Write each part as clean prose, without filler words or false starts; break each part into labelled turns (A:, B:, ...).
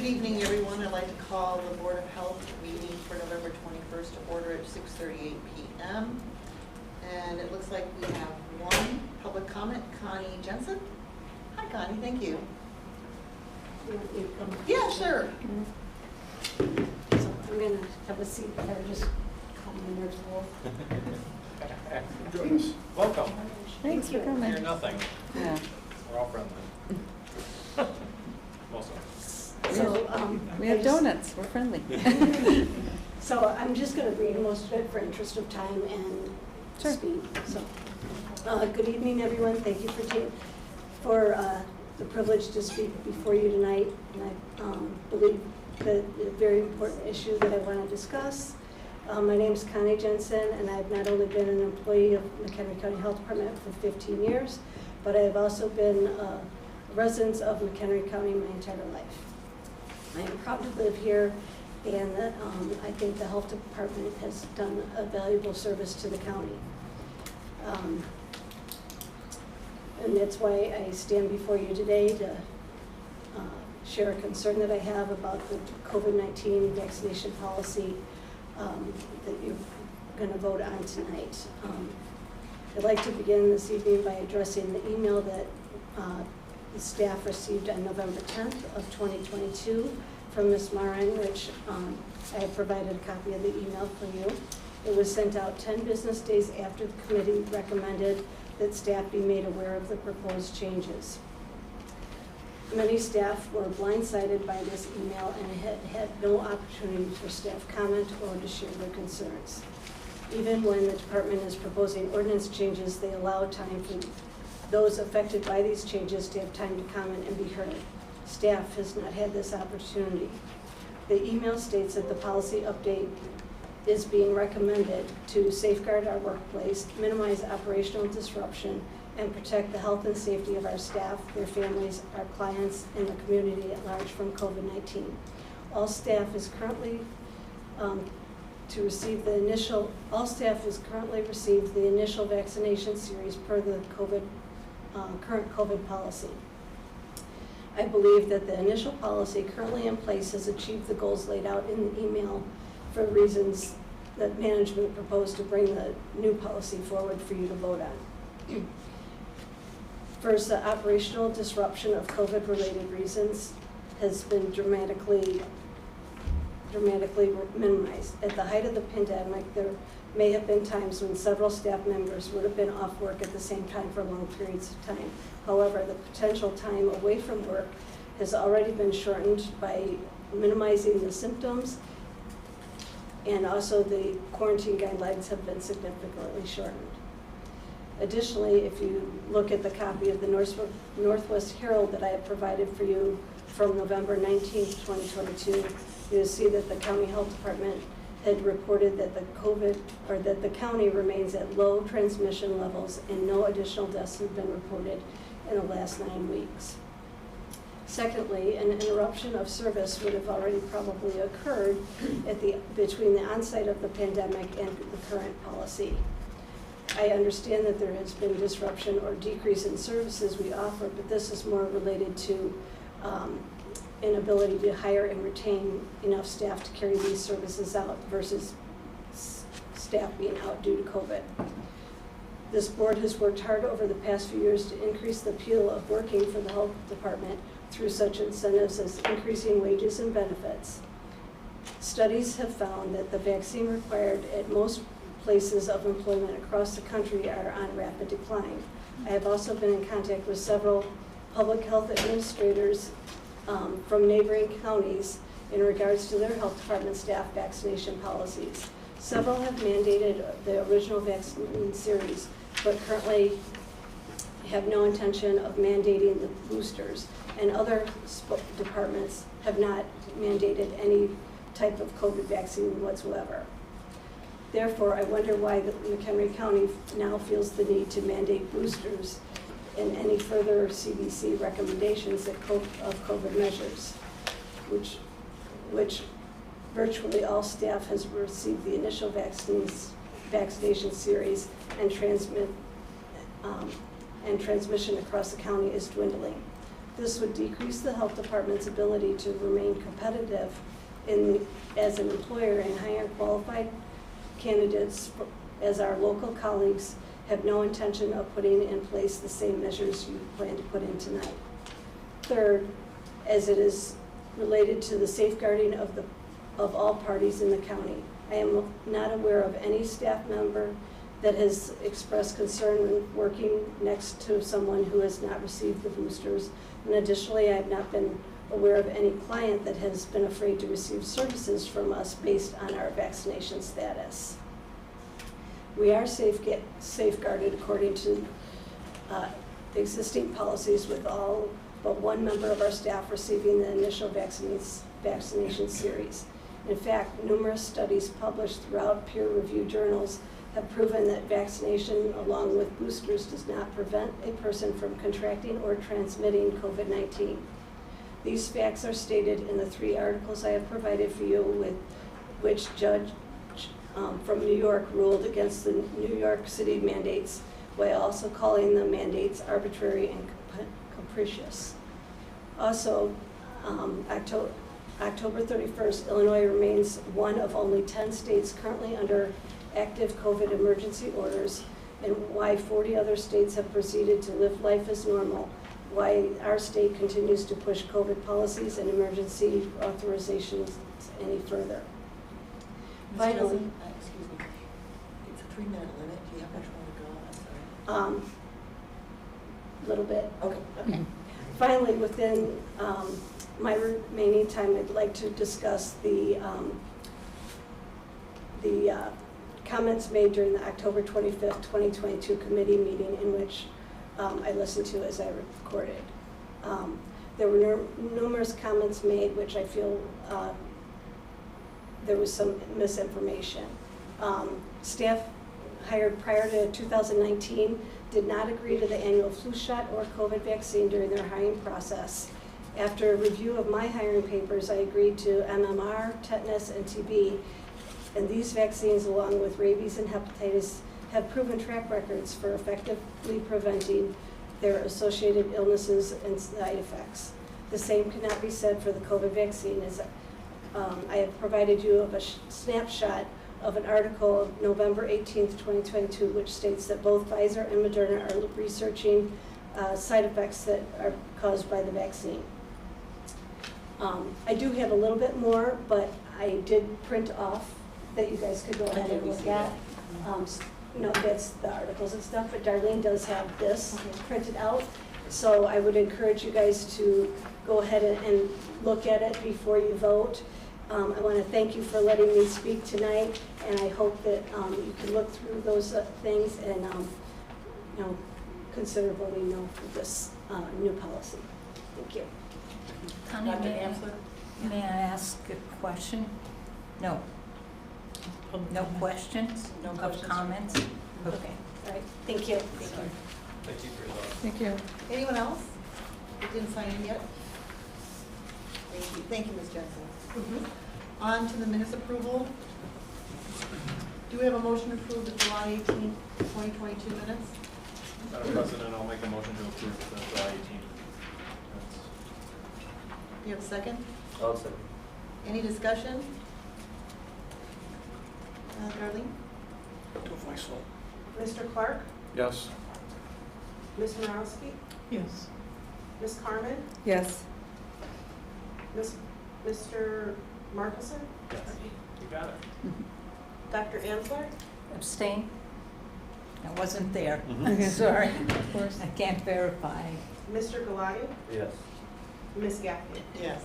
A: Good evening, everyone. I'd like to call the Board of Health meeting for November 21st to order at 6:38 p.m. And it looks like we have one public comment, Connie Jensen. Hi, Connie. Thank you. Yeah, sure.
B: So I'm going to have a seat there, just calm my nerves a little.
C: Join us. Welcome.
D: Thanks for coming.
C: You're nothing.
D: Yeah.
C: We're all friendly. Most of us.
B: So,
D: We have donuts, we're friendly.
B: So I'm just going to read most of it for interest of time and
D: Sure.
B: speed. So, good evening, everyone. Thank you for the privilege to speak before you tonight. And I believe that a very important issue that I want to discuss. My name is Connie Jensen, and I've not only been an employee of McHenry County Health Department for 15 years, but I've also been a resident of McHenry County my entire life. I am proud to live here, and I think the health department has done a valuable service to the county. And that's why I stand before you today to share a concern that I have about the COVID-19 vaccination policy that you're going to vote on tonight. I'd like to begin this evening by addressing the email that the staff received on November 10th of 2022 from Ms. Marin, which I have provided a copy of the email for you. It was sent out 10 business days after the committee recommended that staff be made aware of the proposed changes. Many staff were blindsided by this email and had no opportunity for staff comment or to share their concerns. Even when the department is proposing ordinance changes, they allow time for those affected by these changes to have time to comment and be heard. Staff has not had this opportunity. The email states that the policy update is being recommended to safeguard our workplace, minimize operational disruption, and protect the health and safety of our staff, their families, our clients, and the community at large from COVID-19. All staff is currently received the initial vaccination series per the current COVID policy. I believe that the initial policy currently in place has achieved the goals laid out in the email for reasons that management proposed to bring the new policy forward for you to vote on. First, the operational disruption of COVID-related reasons has been dramatically minimized. At the height of the pandemic, there may have been times when several staff members would have been off work at the same time for long periods of time. However, the potential time away from work has already been shortened by minimizing the symptoms, and also the quarantine guidelines have been significantly shortened. Additionally, if you look at the copy of the Northwest Herald that I have provided for you from November 19th, 2022, you'll see that the county health department had reported that the county remains at low transmission levels and no additional deaths have been reported in the last 9 weeks. Secondly, an interruption of service would have already probably occurred between the onset of the pandemic and the current policy. I understand that there has been disruption or decrease in services we offer, but this is more related to inability to hire and retain enough staff to carry these services out versus staff being out due to COVID. This board has worked hard over the past few years to increase the appeal of working for the health department through such incentives as increasing wages and benefits. Studies have found that the vaccine required at most places of employment across the country are on rapid decline. I have also been in contact with several public health administrators from neighboring counties in regards to their health department staff vaccination policies. Several have mandated the original vaccine series, but currently have no intention of mandating the boosters, and other departments have not mandated any type of COVID vaccine whatsoever. Therefore, I wonder why the McHenry County now feels the need to mandate boosters and any further CDC recommendations of COVID measures, which virtually all staff has received the initial vaccination series, and transmission across the county is dwindling. This would decrease the health department's ability to remain competitive as an employer and hire qualified candidates, as our local colleagues have no intention of putting in place the same measures you plan to put in tonight. Third, as it is related to the safeguarding of all parties in the county, I am not aware of any staff member that has expressed concern when working next to someone who has not received the boosters. And additionally, I have not been aware of any client that has been afraid to receive services from us based on our vaccination status. We are safeguarded according to existing policies, with all but one member of our staff receiving the initial vaccination series. In fact, numerous studies published throughout peer-reviewed journals have proven that vaccination along with boosters does not prevent a person from contracting or transmitting COVID-19. These facts are stated in the 3 articles I have provided for you, with which Judge from New York ruled against the New York City mandates, while also calling the mandates arbitrary and capricious. Also, October 31st, Illinois remains one of only 10 states currently under active COVID emergency orders, and why 40 other states have proceeded to live life as normal, why our state continues to push COVID policies and emergency authorizations any further. Finally,
A: Excuse me, it's a 3-minute limit, do you have much more to go? I'm sorry.
B: Little bit.
A: Okay.
B: Finally, within my remaining time, I'd like to discuss the comments made during the October 25th, 2022 committee meeting, in which I listened to as I recorded. There were numerous comments made which I feel there was some misinformation. Staff hired prior to 2019 did not agree to the annual flu shot or COVID vaccine during their hiring process. After a review of my hiring papers, I agreed to MMR, tetanus, and TB, and these vaccines, along with rabies and hepatitis, have proven track records for effectively preventing their associated illnesses and side effects. The same cannot be said for the COVID vaccine, as I have provided you of a snapshot of an article of November 18th, 2022, which states that both Pfizer and Moderna are researching side effects that are caused by the vaccine. I do have a little bit more, but I did print off that you guys could go ahead and look at. That's the articles and stuff, but Darlene does have this printed out. So I would encourage you guys to go ahead and look at it before you vote. I want to thank you for letting me speak tonight, and I hope that you can look through those things and consider voting no for this new policy. Thank you.
E: Connie,
A: Dr. Amsler?
E: may I ask a question? No. No questions?
A: No
E: Of
A: questions.
E: comments? Okay.
B: All right. Thank you.
C: Thank you for your thoughts.
D: Thank you.
A: Anyone else that didn't sign in yet? Thank you, Ms. Jensen. On to the minutes approval. Do we have a motion to approve the July 18th, 2022 minutes?
C: Madam President, I'll make a motion to approve the July 18th.
A: Do you have a second?
F: I'll second.
A: Any discussion? Darlene?
G: Mr. Clark?
C: Yes.
G: Ms. Morowski?
D: Yes.
G: Ms. Carmen?
D: Yes.
G: Mr. Markelson?
C: Yes. You got it.
G: Dr. Amsler?
E: Abstain? I wasn't there.
D: Okay.
E: Sorry.
D: Of course.
E: I can't verify.
G: Mr. Galati?
F: Yes.
G: Ms. Gaffney?
A: Yes.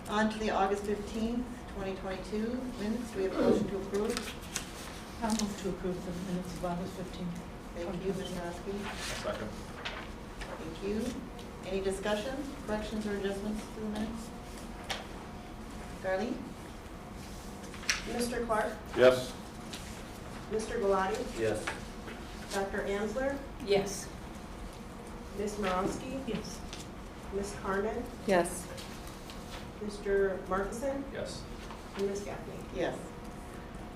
A: On to the August 15th, 2022 minutes. Do we have a motion to approve?
H: I'll move to approve the minutes of August 15th.
A: Thank you, Ms. Morowski.
C: Second.
A: Thank you. Any discussion, corrections, or adjustments to the minutes? Darlene?
G: Mr. Clark?
C: Yes.
G: Mr. Galati?
F: Yes.
G: Dr. Amsler?
E: Yes.
G: Ms. Morowski?
H: Yes.
G: Ms. Carmen?
D: Yes.
G: Mr. Markelson?
C: Yes.
G: And Ms. Gaffney?
A: Yes.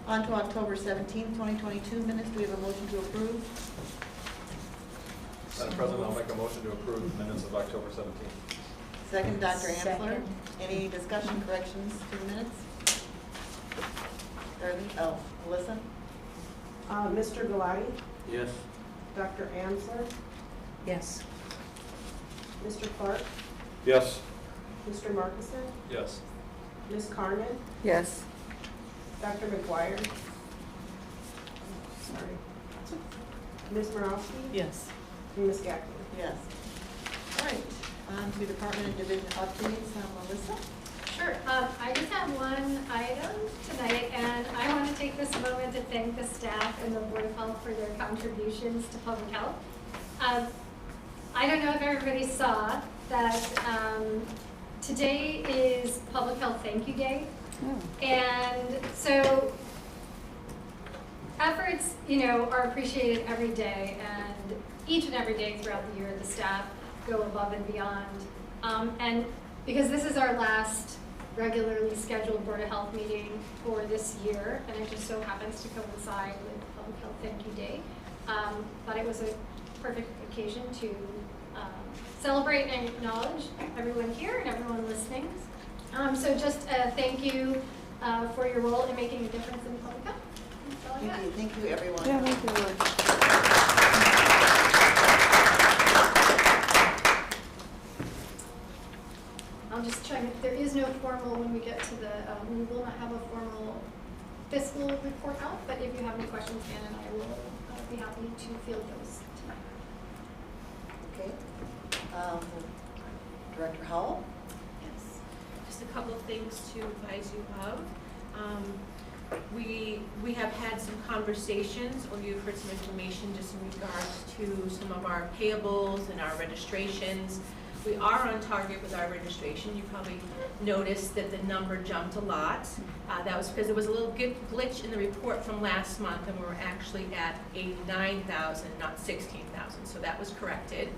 A: On to October 17th, 2022 minutes. Do we have a motion to approve?
C: Madam President, I'll make a motion to approve the minutes of October 17th.
A: Second, Dr. Ansler.
E: Second.
A: Any discussion, corrections to the minutes? Melissa?
G: Mr. Galati,
C: Yes.
G: Dr. Ansler,
E: Yes.
G: Mr. Clark,
C: Yes.
G: Mr. Markison,
C: Yes.
G: Ms. Carmen,
D: Yes.
G: Dr. McGuire. Sorry. Ms. Morowski,
H: Yes.
G: and Ms. Gaffney.
A: Yes. All right, on to department and division updates. Melissa?
F: Sure. I just have one item tonight, and I want to take this moment to thank the staff and the Board of Health for their contributions to public health. I don't know if everybody saw that today is Public Health Thank You Day.
D: Oh.
F: And so efforts, are appreciated every day, and each and every day throughout the year, the staff go above and beyond. And because this is our last regularly scheduled Board of Health meeting for this year, and it just so happens to coincide with Public Health Thank You Day, thought it was a perfect occasion to celebrate and acknowledge everyone here and everyone listening. So just thank you for your role in making a difference in public health. That's all I got.
A: Thank you, everyone.
D: Yeah, thank you.
F: I'll just chime in. There is no formal, when we get to the, we will not have a formal fiscal report out, but if you have any questions, Ann and I will be happy to field those tonight.
A: Okay. Director Howell?
I: Yes, just a couple of things to advise you of. We have had some conversations, or you've heard some information just in regards to some of our payables and our registrations. We are on target with our registration. You probably noticed that the number jumped a lot. That was because there was a little glitch in the report from last month, and we were actually at 89,000, not 16,000. So that was corrected.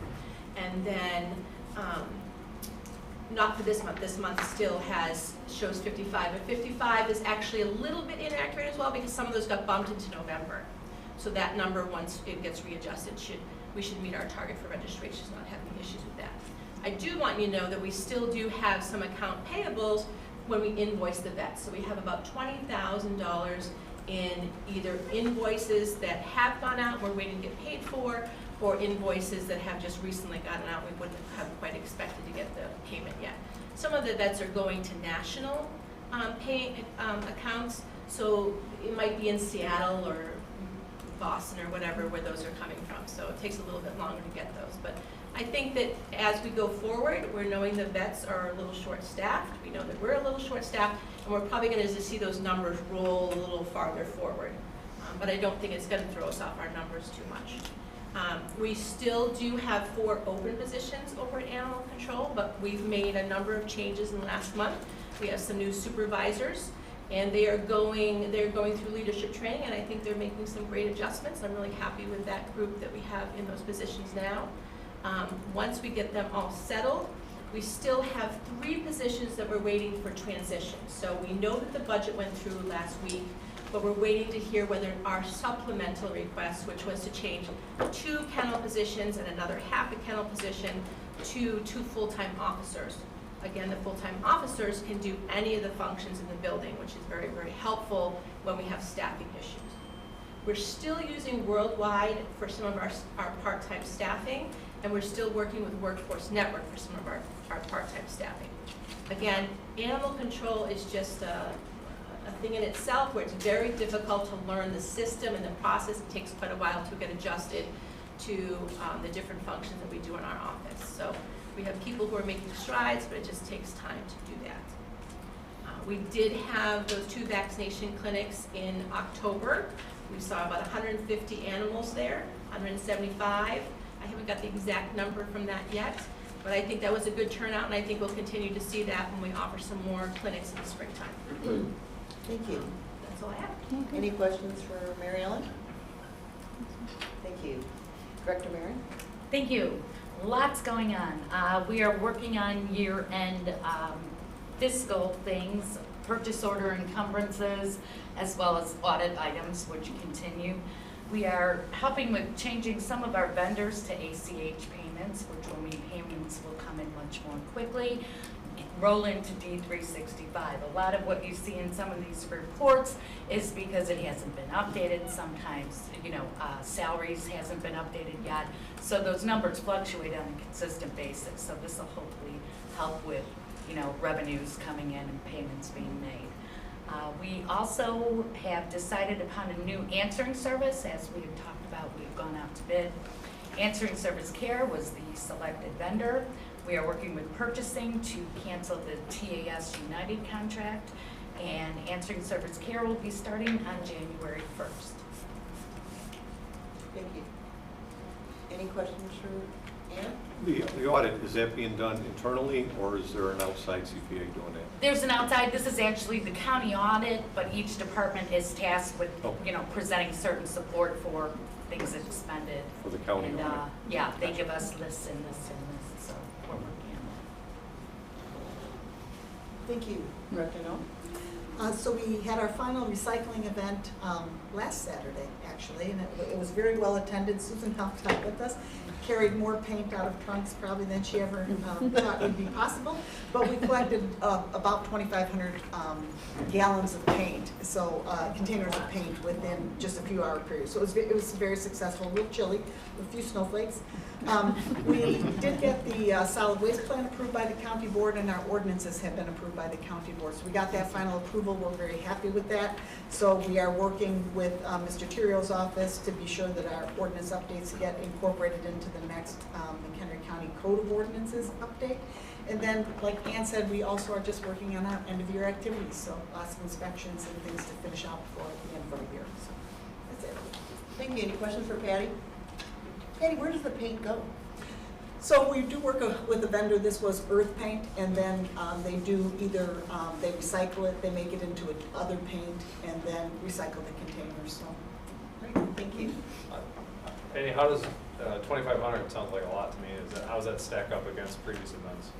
I: And then, not for this month. This month still shows 55, but 55 is actually a little bit inaccurate as well because some of those got bumped into November. So that number, once it gets readjusted, we should meet our target for registrations, not have any issues with that. I do want you to know that we still do have some account payables when we invoice the vets. So we have about $20,000 in either invoices that have gone out, we're waiting to get paid for, or invoices that have just recently gotten out, we wouldn't have quite expected to get the payment yet. Some of the vets are going to national paying accounts, so it might be in Seattle or Boston or whatever where those are coming from, so it takes a little bit longer to get those. But I think that as we go forward, we're knowing the vets are a little short-staffed, we know that we're a little short-staffed, and we're probably going to see those numbers roll a little farther forward. But I don't think it's going to throw us off our numbers too much. We still do have 4 open positions over at Animal Control, but we've made a number of changes in the last month. We have some new supervisors, and they're going through leadership training, and I think they're making some great adjustments. I'm really happy with that group that we have in those positions now. Once we get them all settled, we still have 3 positions that we're waiting for transition. So we know that the budget went through last week, but we're waiting to hear whether our supplemental request, which was to change 2 kennel positions and another half a kennel position to 2 full-time officers. Again, the full-time officers can do any of the functions in the building, which is very, very helpful when we have staffing issues. We're still using Worldwide for some of our part-time staffing, and we're still working with Workforce Network for some of our part-time staffing. Again, Animal Control is just a thing in itself where it's very difficult to learn the system and the process. It takes quite a while to get adjusted to the different functions that we do in our office. So we have people who are making strides, but it just takes time to do that. We did have those 2 vaccination clinics in October. We saw about 150 animals there, 175. I haven't got the exact number from that yet, but I think that was a good turnout, and I think we'll continue to see that when we offer some more clinics in the springtime.
A: Thank you.
I: That's all I have.
A: Any questions for Mary Ellen? Thank you. Director Marion?
J: Thank you. Lots going on. We are working on year-end fiscal things, purchase order encumbrances, as well as audit items, which continue. We are helping with changing some of our vendors to ACH payments, which will mean payments will come in much more quickly. Roll into D365. A lot of what you see in some of these reports is because it hasn't been updated. Sometimes, salaries hasn't been updated yet. So those numbers fluctuate on a consistent basis. So this will hopefully help with, revenues coming in and payments being made. We also have decided upon a new answering service. As we had talked about, we've gone out to bid. Answering Service Care was the selected vendor. We are working with purchasing to cancel the TAS United contract, and Answering Service Care will be starting on January 1st.
A: Thank you. Any questions for Ann?
K: The audit, is that being done internally, or is there an outside CPA doing that?
J: There's an outside, this is actually the county audit, but each department is tasked with, presenting certain support for things expended.
K: For the county
J: And,
K: audit?
J: yeah, they give us lists and this and this, so we're working on that.
A: Thank you, Director Noel. So we had our final recycling event last Saturday, actually, and it was very well attended. Susan helped out with us, carried more paint out of trunks probably than she ever thought would be possible. But we collected about 2,500 gallons of paint, so containers of paint within just a few hour period. So it was very successful, a little chilly, with a few snowflakes. We did get the solid waste plan approved by the county board, and our ordinances have been approved by the county board. So we got that final approval. We're very happy with that. So we are working with Mr. Tirio's office to be sure that our ordinance updates get incorporated into the next McHenry County Code of Ordinances update. And then, like Ann said, we also are just working on our end of year activities. So lots of inspections and things to finish out before the end of our year. So that's it. Thank you. Any questions for Patty? Patty, where does the paint go? So we do work with a vendor. This was earth paint, and then they do either, they recycle it, they make it into other paint, and then recycle the containers. So, great, thank you.
C: Penny, how does 2,500 sounds like a lot to me? How does that stack up against previous events?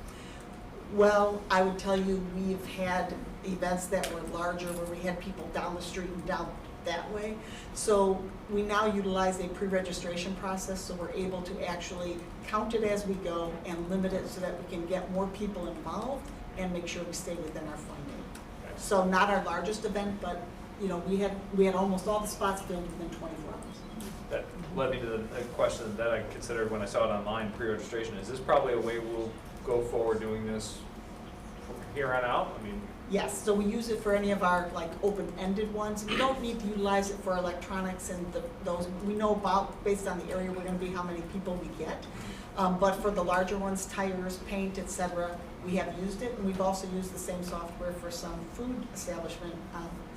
A: Well, I would tell you we've had events that were larger where we had people down the street and down that way. So we now utilize a pre-registration process, so we're able to actually count it as we go and limit it so that we can get more people involved and make sure we stay within our funding.
C: Okay.
A: So not our largest event, but we had almost all the spots filled within 24 hours.
C: That led me to the question that I considered when I saw it online, pre-registration. Is this probably a way we'll go forward doing this from here on out? I mean,
A: Yes, so we use it for any of our open-ended ones. We don't need to utilize it for electronics and those. We know about, based on the area we're going to be, how many people we get. But for the larger ones, tires, paint, etc., we have used it. And we've also used the same software for some food establishment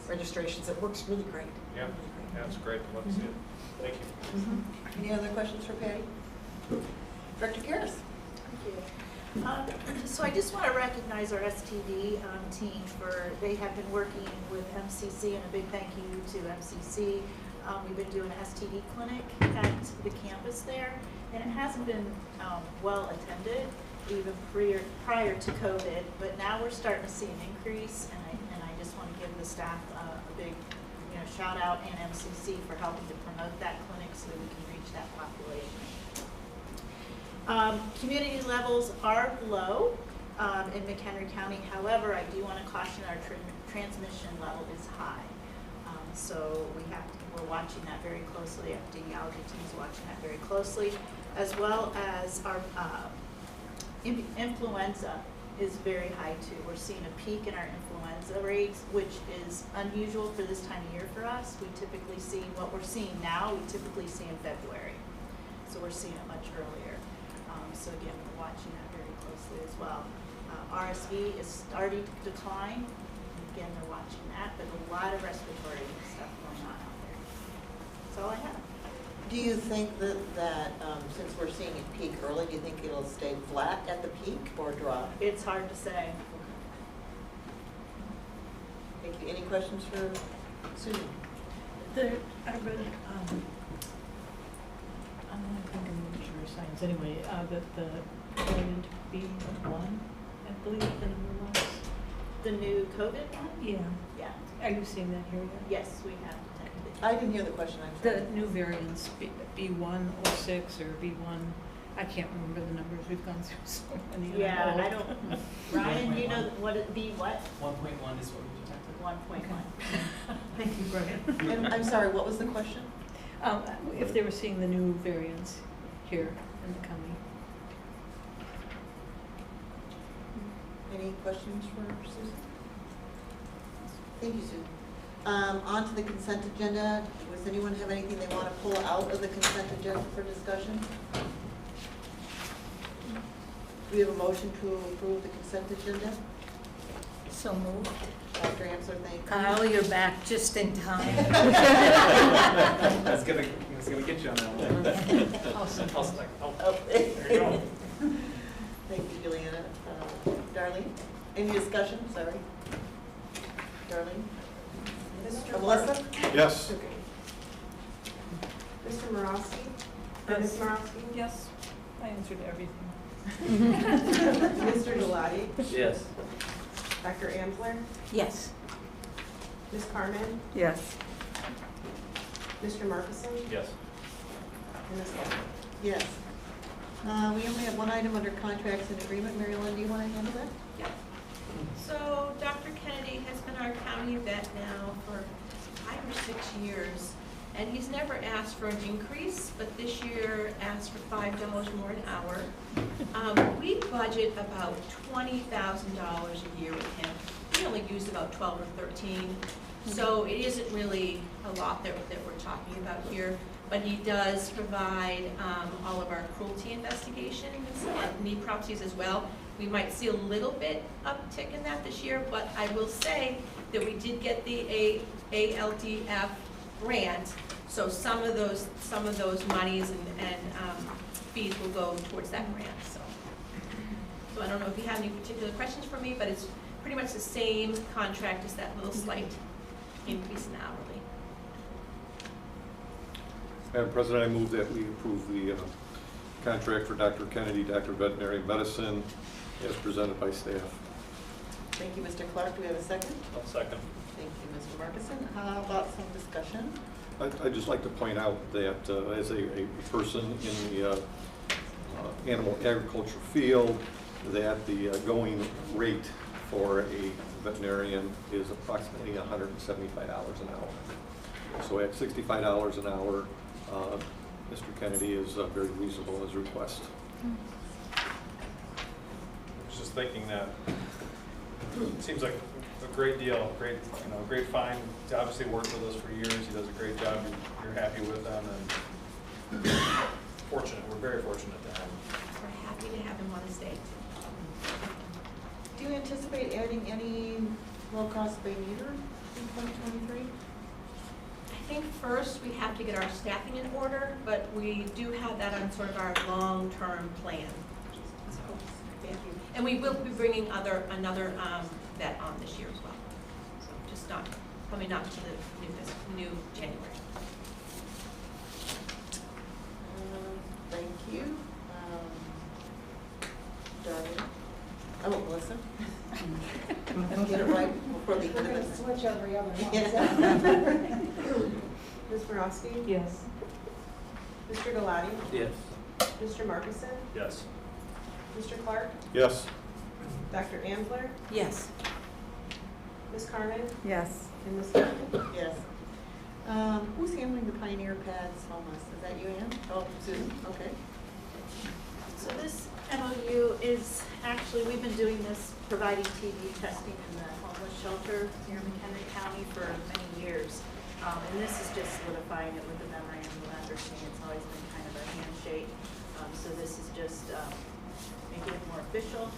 A: registrations. It works really great.
C: yeah, it's great. Love to see it. Thank you.
A: Any other questions for Patty? Director Karas.
D: Thank you. So I just want to recognize our STD team they have been working with MCC, and a big thank you to MCC. We've been doing an STD clinic at the campus there, and it hasn't been well attended even prior to COVID, but now we're starting to see an increase, and I just want to give the staff a big shout out, and MCC for helping to promote that clinic so that we can reach that population. Community levels are low in McHenry County. However, I do want to caution our transmission level is high. So we're watching that very closely. Our epidemiology team is watching that very closely, as well as our influenza is very high too. We're seeing a peak in our influenza rates, which is unusual for this time of year for us. We typically see what we're seeing now, we typically see in February. So we're seeing it much earlier. So again, we're watching that very closely as well. RSV is starting to decline. Again, they're watching that, but a lot of respiratory stuff going on out there. That's all I have.
A: Do you think that since we're seeing it peak early, do you think it'll stay flat at the peak or drop?
D: It's hard to say.
A: Thank you. Any questions for Susan?
H: I read, I'm not thinking of science anyway, the variant B1, I believe the number was.
D: The new COVID one?
H: Yeah.
D: Yeah.
H: Are you seeing that here yet?
D: Yes, we have detected it.
A: I didn't hear the question, I'm sorry.
H: The new variants, B106 or B1, I can't remember the numbers, we've gone through so many. and I'm
D: Yeah,
H: old.
D: I don't, Ryan, you know what it be, what?
L: 1.1 is what we detected.
D: 1.1.
H: Thank you, Brian.
A: And I'm sorry, what was the question?
H: If they were seeing the new variants here in the county.
A: Any questions for Susan? Thank you, Susan. On to the consent agenda. Does anyone have anything they want to pull out of the consent agenda for discussion? Do we have a motion to approve the consent agenda?
E: So moved.
A: Dr. Amsler, thank you.
E: Kyle, you're back just in time.
C: That's gonna get you on that one. I'll second. Oh,
A: Oh.
C: there you go.
A: Thank you, Juliana. Darlene, any discussion? Sorry. Darlene? Melissa?
K: Yes.
G: Mr. Morosky? Or Ms. Morosky?
H: Yes, I answered everything.
G: Mr. Galati?
L: Yes.
G: Dr. Amsler?
E: Yes.
G: Ms. Carmen?
E: Yes.
G: Mr. Markison?
C: Yes.
G: And Ms. Gaffney?
A: Yes. We only have one item under contracts and agreement. Mary Lynn, do you want to handle that?
I: Yeah. So Dr. Kennedy has been our county vet now for 5 or 6 years, and he's never asked for an increase, but this year asked for $5 more an hour. We budget about $20,000 a year with him. We only used about 12 or 13, so it isn't really a lot that we're talking about here. But he does provide all of our cruelty investigations and knee properties as well. We might see a little bit uptick in that this year, but I will say that we did get the ALDF grant, so some of those monies and fees will go towards that grant. So I don't know if you have any particular questions for me, but it's pretty much the same contract as that little slight increase in hourly.
K: Madam President, I move that we approve the contract for Dr. Kennedy, Doctor of Veterinary Medicine, as presented by staff.
A: Thank you, Mr. Clark. Do we have a second?
C: I'll second.
A: Thank you, Mr. Markison. How about some discussion?
K: I'd just like to point out that as a person in the animal agriculture field, that the going rate for a veterinarian is approximately $175 an hour. So at $65 an hour, Mr. Kennedy is very reasonable as a request.
C: I was just thinking that it seems like a great deal, great find. He's obviously worked with us for years. He does a great job. You're happy with them, and fortunate. We're very fortunate to have him.
I: We're happy to have him on the state.
A: Do you anticipate adding any low-cost spay neuter in 2023?
I: I think first we have to get our staffing in order, but we do have that on sort of our long-term plan. So, thank you. And we will be bringing another vet on this year as well. So just probably not to the new January.
A: Thank you. Darlene? Oh, Melissa? Get it right before the end of this.
B: Switch every other one.
A: Yeah.
G: Ms. Morosky?
H: Yes.
G: Mr. Galati?
L: Yes.
G: Mr. Markison?
C: Yes.
G: Mr. Clark?
K: Yes.
G: Dr. Amsler?
E: Yes.
G: Ms. Carmen?
E: Yes.
G: And Ms. Gaffney?
A: Yes. Who's handling the Pioneer Pads homeless? Is that you, Ann? Oh, Susan, okay.
D: So this MOU is, actually, we've been doing this, providing TB testing in the homeless shelter here in McHenry County for many years. And this is just solidifying it with the memorandum of understanding. It's always been kind of a handshake. So this is just making it more official,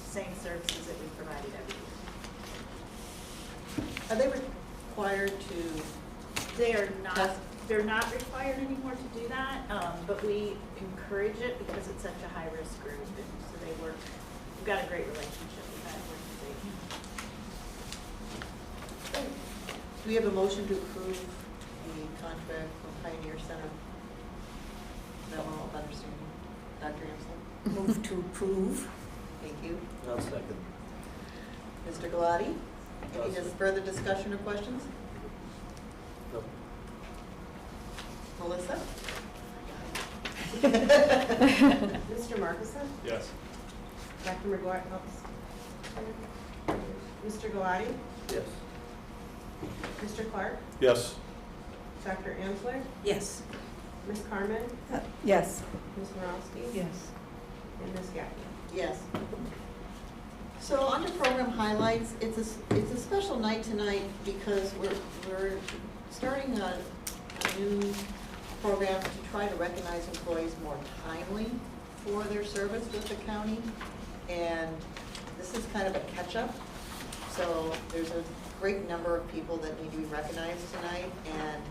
D: same services that we provided every year.
A: Are they required to?
D: They're not required anymore to do that, but we encourage it because it's such a high-risk group, and so they work, we've got a great relationship with that organization.
A: Do we have a motion to approve the contract from Pioneer Center? Memo of understanding. Dr. Amsler?
E: Move to approve.
A: Thank you.
L: I'll second.
A: Mr. Galati?
L: I'll
A: Any further discussion or questions?
L: No.
A: Melissa?
G: Mr. Markison?
C: Yes.
G: Dr. McGuire? Mr. Galati?
K: Yes.
G: Mr. Clark?
K: Yes.
G: Dr. Ansler?
E: Yes.
G: Ms. Carmen?
E: Yes.
G: Ms. Morowski?
H: Yes.
G: And Ms. Gaffney?
A: Yes. So under program highlights, it's a special night tonight because we're starting a new program to try to recognize employees more timely for their service with the county. And this is kind of a catch-up. So there's a great number of people that need to be recognized tonight, and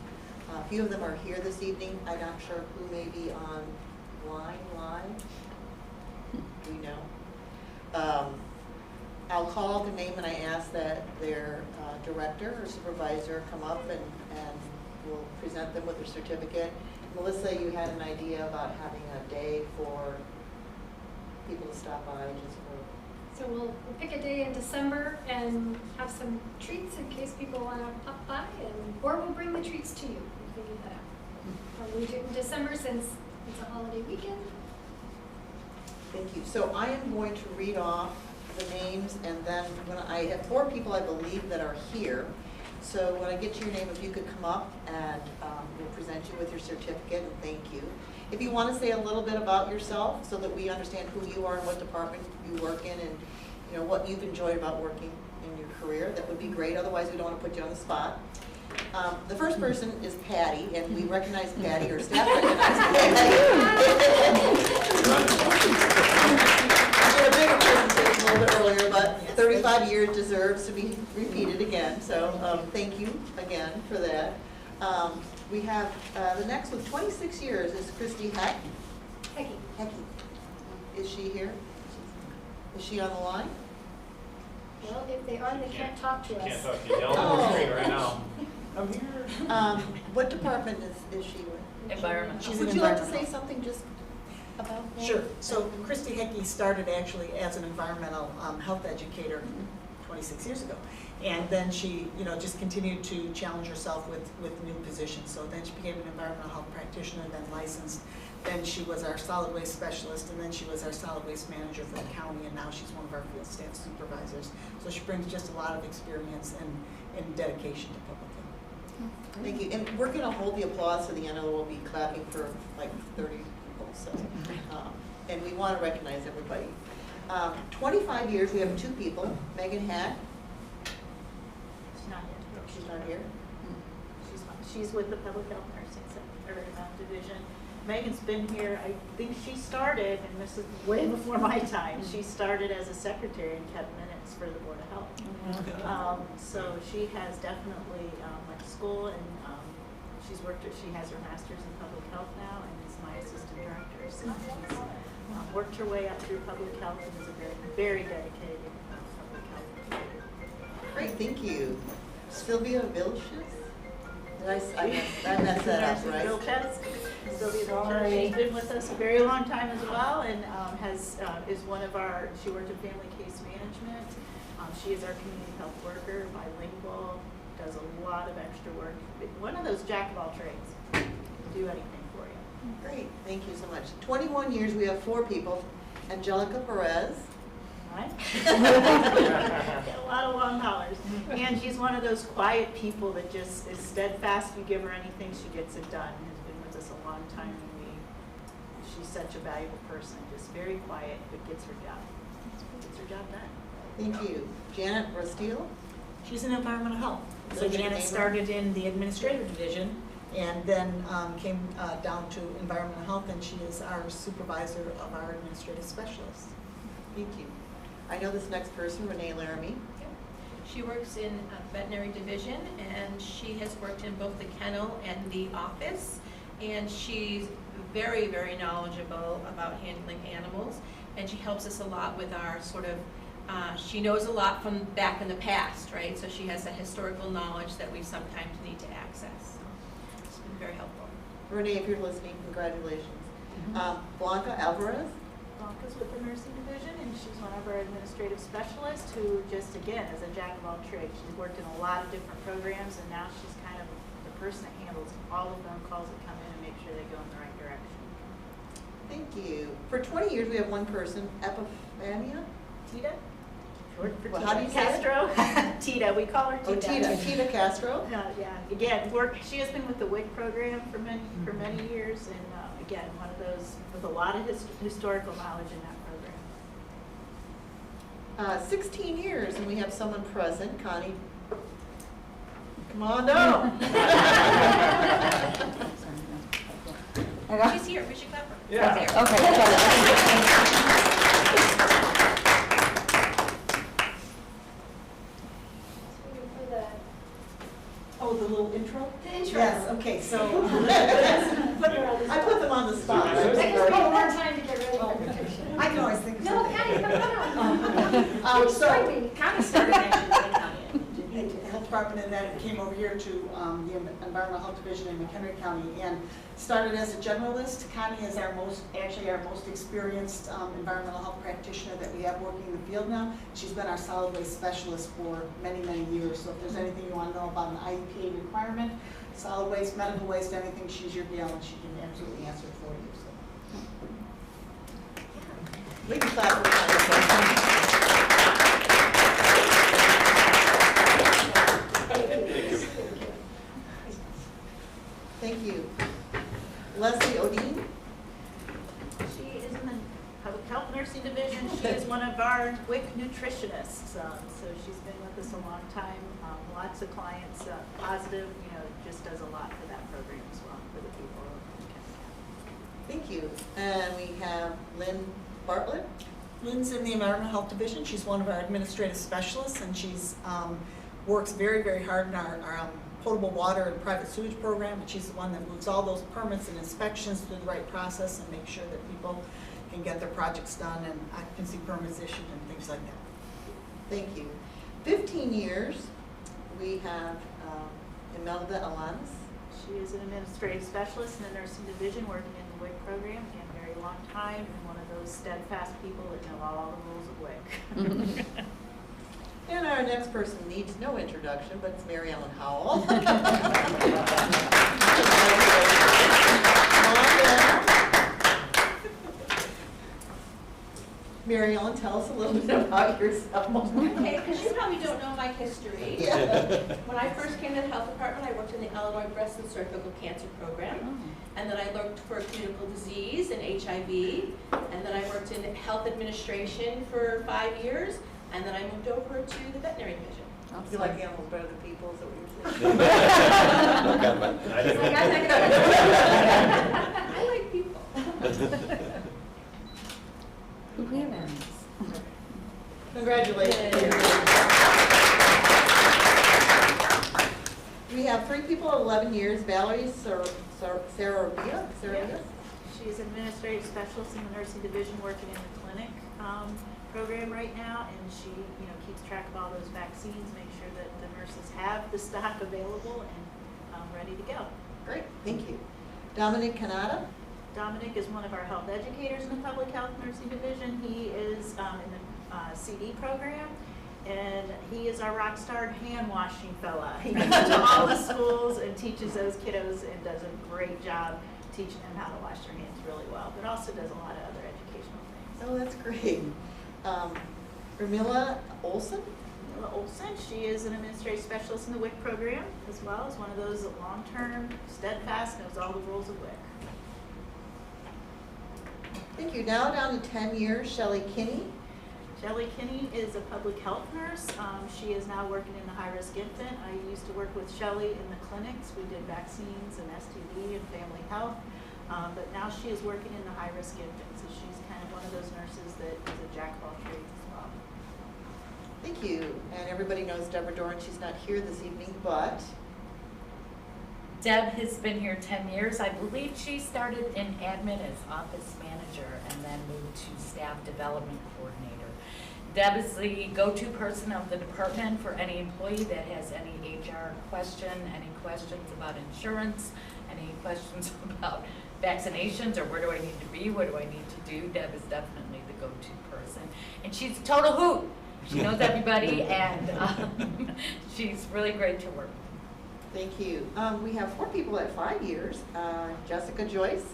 A: a few of them are here this evening. I'm not sure who may be online live. Do we know? I'll call the name and I ask that their director or supervisor come up and we'll present them with their certificate. Melissa, you had an idea about having a day for people to stop by just for.
F: So we'll pick a day in December and have some treats in case people want to pop by, or we'll bring the treats to you. We'll figure that out. Or we do it in December since it's a holiday weekend.
A: Thank you. So I am going to read off the names, and then when I have 4 people, I believe, that are here. So when I get to your name, if you could come up and we'll present you with your certificate, and thank you. If you want to say a little bit about yourself so that we understand who you are and what department you work in, and you know what you've enjoyed about working in your career, that would be great. Otherwise, we don't want to put you on the spot. The first person is Patty, and we recognize Patty, or staff recognizes Patty. I did a bigger presentation a little bit earlier, but 35 years deserves to be repeated again. So thank you again for that. We have the next with 26 years is Christy Heck. Hecky. Is she here? Is she on the line?
F: Well, if they are, they can't talk to us.
C: Can't talk to you. Yell on the screen right now.
L: I'm here.
A: What department is she with?
J: Environmental.
M: She's
A: Would
M: an
A: you like to
M: environmental.
A: say something just about that?
M: Sure. So Christy Hecky started actually as an environmental health educator 26 years ago. And then she, just continued to challenge herself with new positions. So then she became an environmental health practitioner, then licensed. Then she was our solid waste specialist, and then she was our solid waste manager for the county, and now she's one of our field staff supervisors. So she brings just a lot of experience and dedication to public health.
A: Thank you. And we're going to hold the applause to the end, and we'll be clapping for like 30 people. So, and we want to recognize everybody. 25 years, we have 2 people. Megan Hack.
D: She's not here.
A: She's not here.
D: She's with the Public Health Nursing Center Division. Megan's been here, I think she started, and this is way before my time, she started as a secretary and kept minutes for the Board of Health. So she has definitely went to school, and she has her master's in public health now, and is my assistant director. So she's worked her way up through public health and is a very, very dedicated public health.
A: Great, thank you. Sylvia Vilches? Did I messed that up, right?
D: Sylvia Vilches, she's been with us a very long time as well, and is one of our, she worked in family case management. She is our community health worker, bilingual, does a lot of extra work. One of those jack of all trades, can do anything for you.
A: Great, thank you so much. 21 years, we have 4 people. Angelica Perez.
D: Right? Got a lot of long hours. And she's one of those quiet people that just is steadfast. You give her anything, she gets it done. Has been with us a long time, and she's such a valuable person. Just very quiet, but gets her job. Gets her job done.
A: Thank you. Janet Rosteel.
M: She's in environmental health. So
A: Good
M: Janet
A: neighbor.
M: started in the administrative division and then came down to environmental health, and she is our supervisor of our administrative specialists.
A: Thank you. I know this next person, Renee Laramie.
I: She works in veterinary division, and she has worked in both the kennel and the office, and she's very, very knowledgeable about handling animals, and she helps us a lot with our sort of, she knows a lot from back in the past, right? So she has that historical knowledge that we sometimes need to access. So it's been very helpful.
A: Renee, if you're listening, congratulations. Blanca Alvarez.
D: Blanca's with the nursing division, and she's one of our administrative specialists who just, again, is a jack of all trades. She's worked in a lot of different programs, and now she's kind of the person that handles all of them calls that come in and they go in the right direction.
A: Thank you. For 20 years, we have one person, Epiphania?
D: Tita? Short for
A: Well,
D: Tita.
A: how do you say it?
D: Castro. Tita, we call her
A: Oh,
D: Tita.
A: Tita Castro?
D: Yeah, again, she has been with the WIC program for many years, and again, one of those with a lot of historical knowledge in that program.
A: 16 years, and we have someone present, Connie. Come on down.
I: She's here, we should clap her.
C: Yeah.
I: She's here.
M: Oh, the little intro?
F: The intro.
M: Yes, okay, so.
A: I put them on the spot.
F: I just need more time to get ready for the picture.
M: I can always think of
F: No,
M: something.
F: Patty, no.
M: So,
F: Destroy me.
G: Connie started actually in the county.
M: in the health department, and then came over here to the environmental health division in McHenry County, and started as a generalist. Connie is our most experienced environmental health practitioner that we have working in the field now. She's been our solid waste specialist for many, many years. So if there's anything you want to know about an IEPA requirement, solid waste, medical waste, anything, she's your gal, and she can absolutely answer it for you. So.
A: We can clap for Connie. Thank you. Leslie Odine?
D: She is in the public health nursing division. She is one of our WIC nutritionists. So she's been with us a long time. Lots of clients, positive, just does a lot for that program as well, for the people of
A: Thank you. And we have Lynn Bartlett?
M: Lynn's in the environmental health division. She's one of our administrative specialists, and she's works very, very hard in our potable water and private sewage program. And she's the one that moves all those permits and inspections through the right process and makes sure that people can get their projects done and occupancy permits issued and things like that.
A: Thank you. 15 years, we have Imelda Alanis.
D: She is an administrative specialist in the nursing division working in the WIC program. Again, very long time, and one of those steadfast people that know all the rules of WIC.
A: And our next person needs no introduction, but it's Mary Ellen Howell. Mary Ellen, tell us a little bit about yourself.
I: Okay, because you probably don't know my history.
A: Yeah.
I: When I first came to the health department, I worked in the Illinois Breast and Cervical Cancer Program. And then I looked for communicable disease and HIV. And then I worked in health administration for 5 years. And then I moved over to the veterinary division.
A: You like animals better than people, is that what you're saying?
K: No comment.
F: He's like, I'm not gonna.
I: I like people.
A: Congratulations. We have 3 people, 11 years. Valerie Sarabia?
D: She's an administrative specialist in the nursing division working in the clinic program right now, and she keeps track of all those vaccines, make sure that the nurses have the stock available and ready to go.
A: Great, thank you. Dominic Canada?
D: Dominic is one of our health educators in the public health nursing division. He is in the CD program, and he is our rock star hand washing fella. He goes to all the schools and teaches those kiddos and does a great job teaching them how to wash their hands really well, but also does a lot of other educational things.
A: Oh, that's great. Ramila Olson?
D: Mila Olson, she is an administrative specialist in the WIC program, as well as one of those long-term, steadfast, knows all the rules of WIC.
A: Thank you. Now down to 10 years, Shelley Kinney.
D: Shelley Kinney is a public health nurse. She is now working in the high-risk infant. I used to work with Shelley in the clinics. We did vaccines and STD and family health. But now she is working in the high-risk infant, so she's kind of one of those nurses that is a jack of all trades as well.
A: Thank you. And everybody knows Deborah Doran. She's not here this evening, but
J: Deb has been here 10 years. I believe she started in admin as office manager and then moved to staff development coordinator. Deb is the go-to person of the department for any employee that has any HR question, any questions about insurance, any questions about vaccinations, or where do I need to be, what do I need to do. Deb is definitely the go-to person. And she's a total hoot. She knows everybody, and she's really great to work with.
A: Thank you. We have 4 people at 5 years. Jessica Joyce.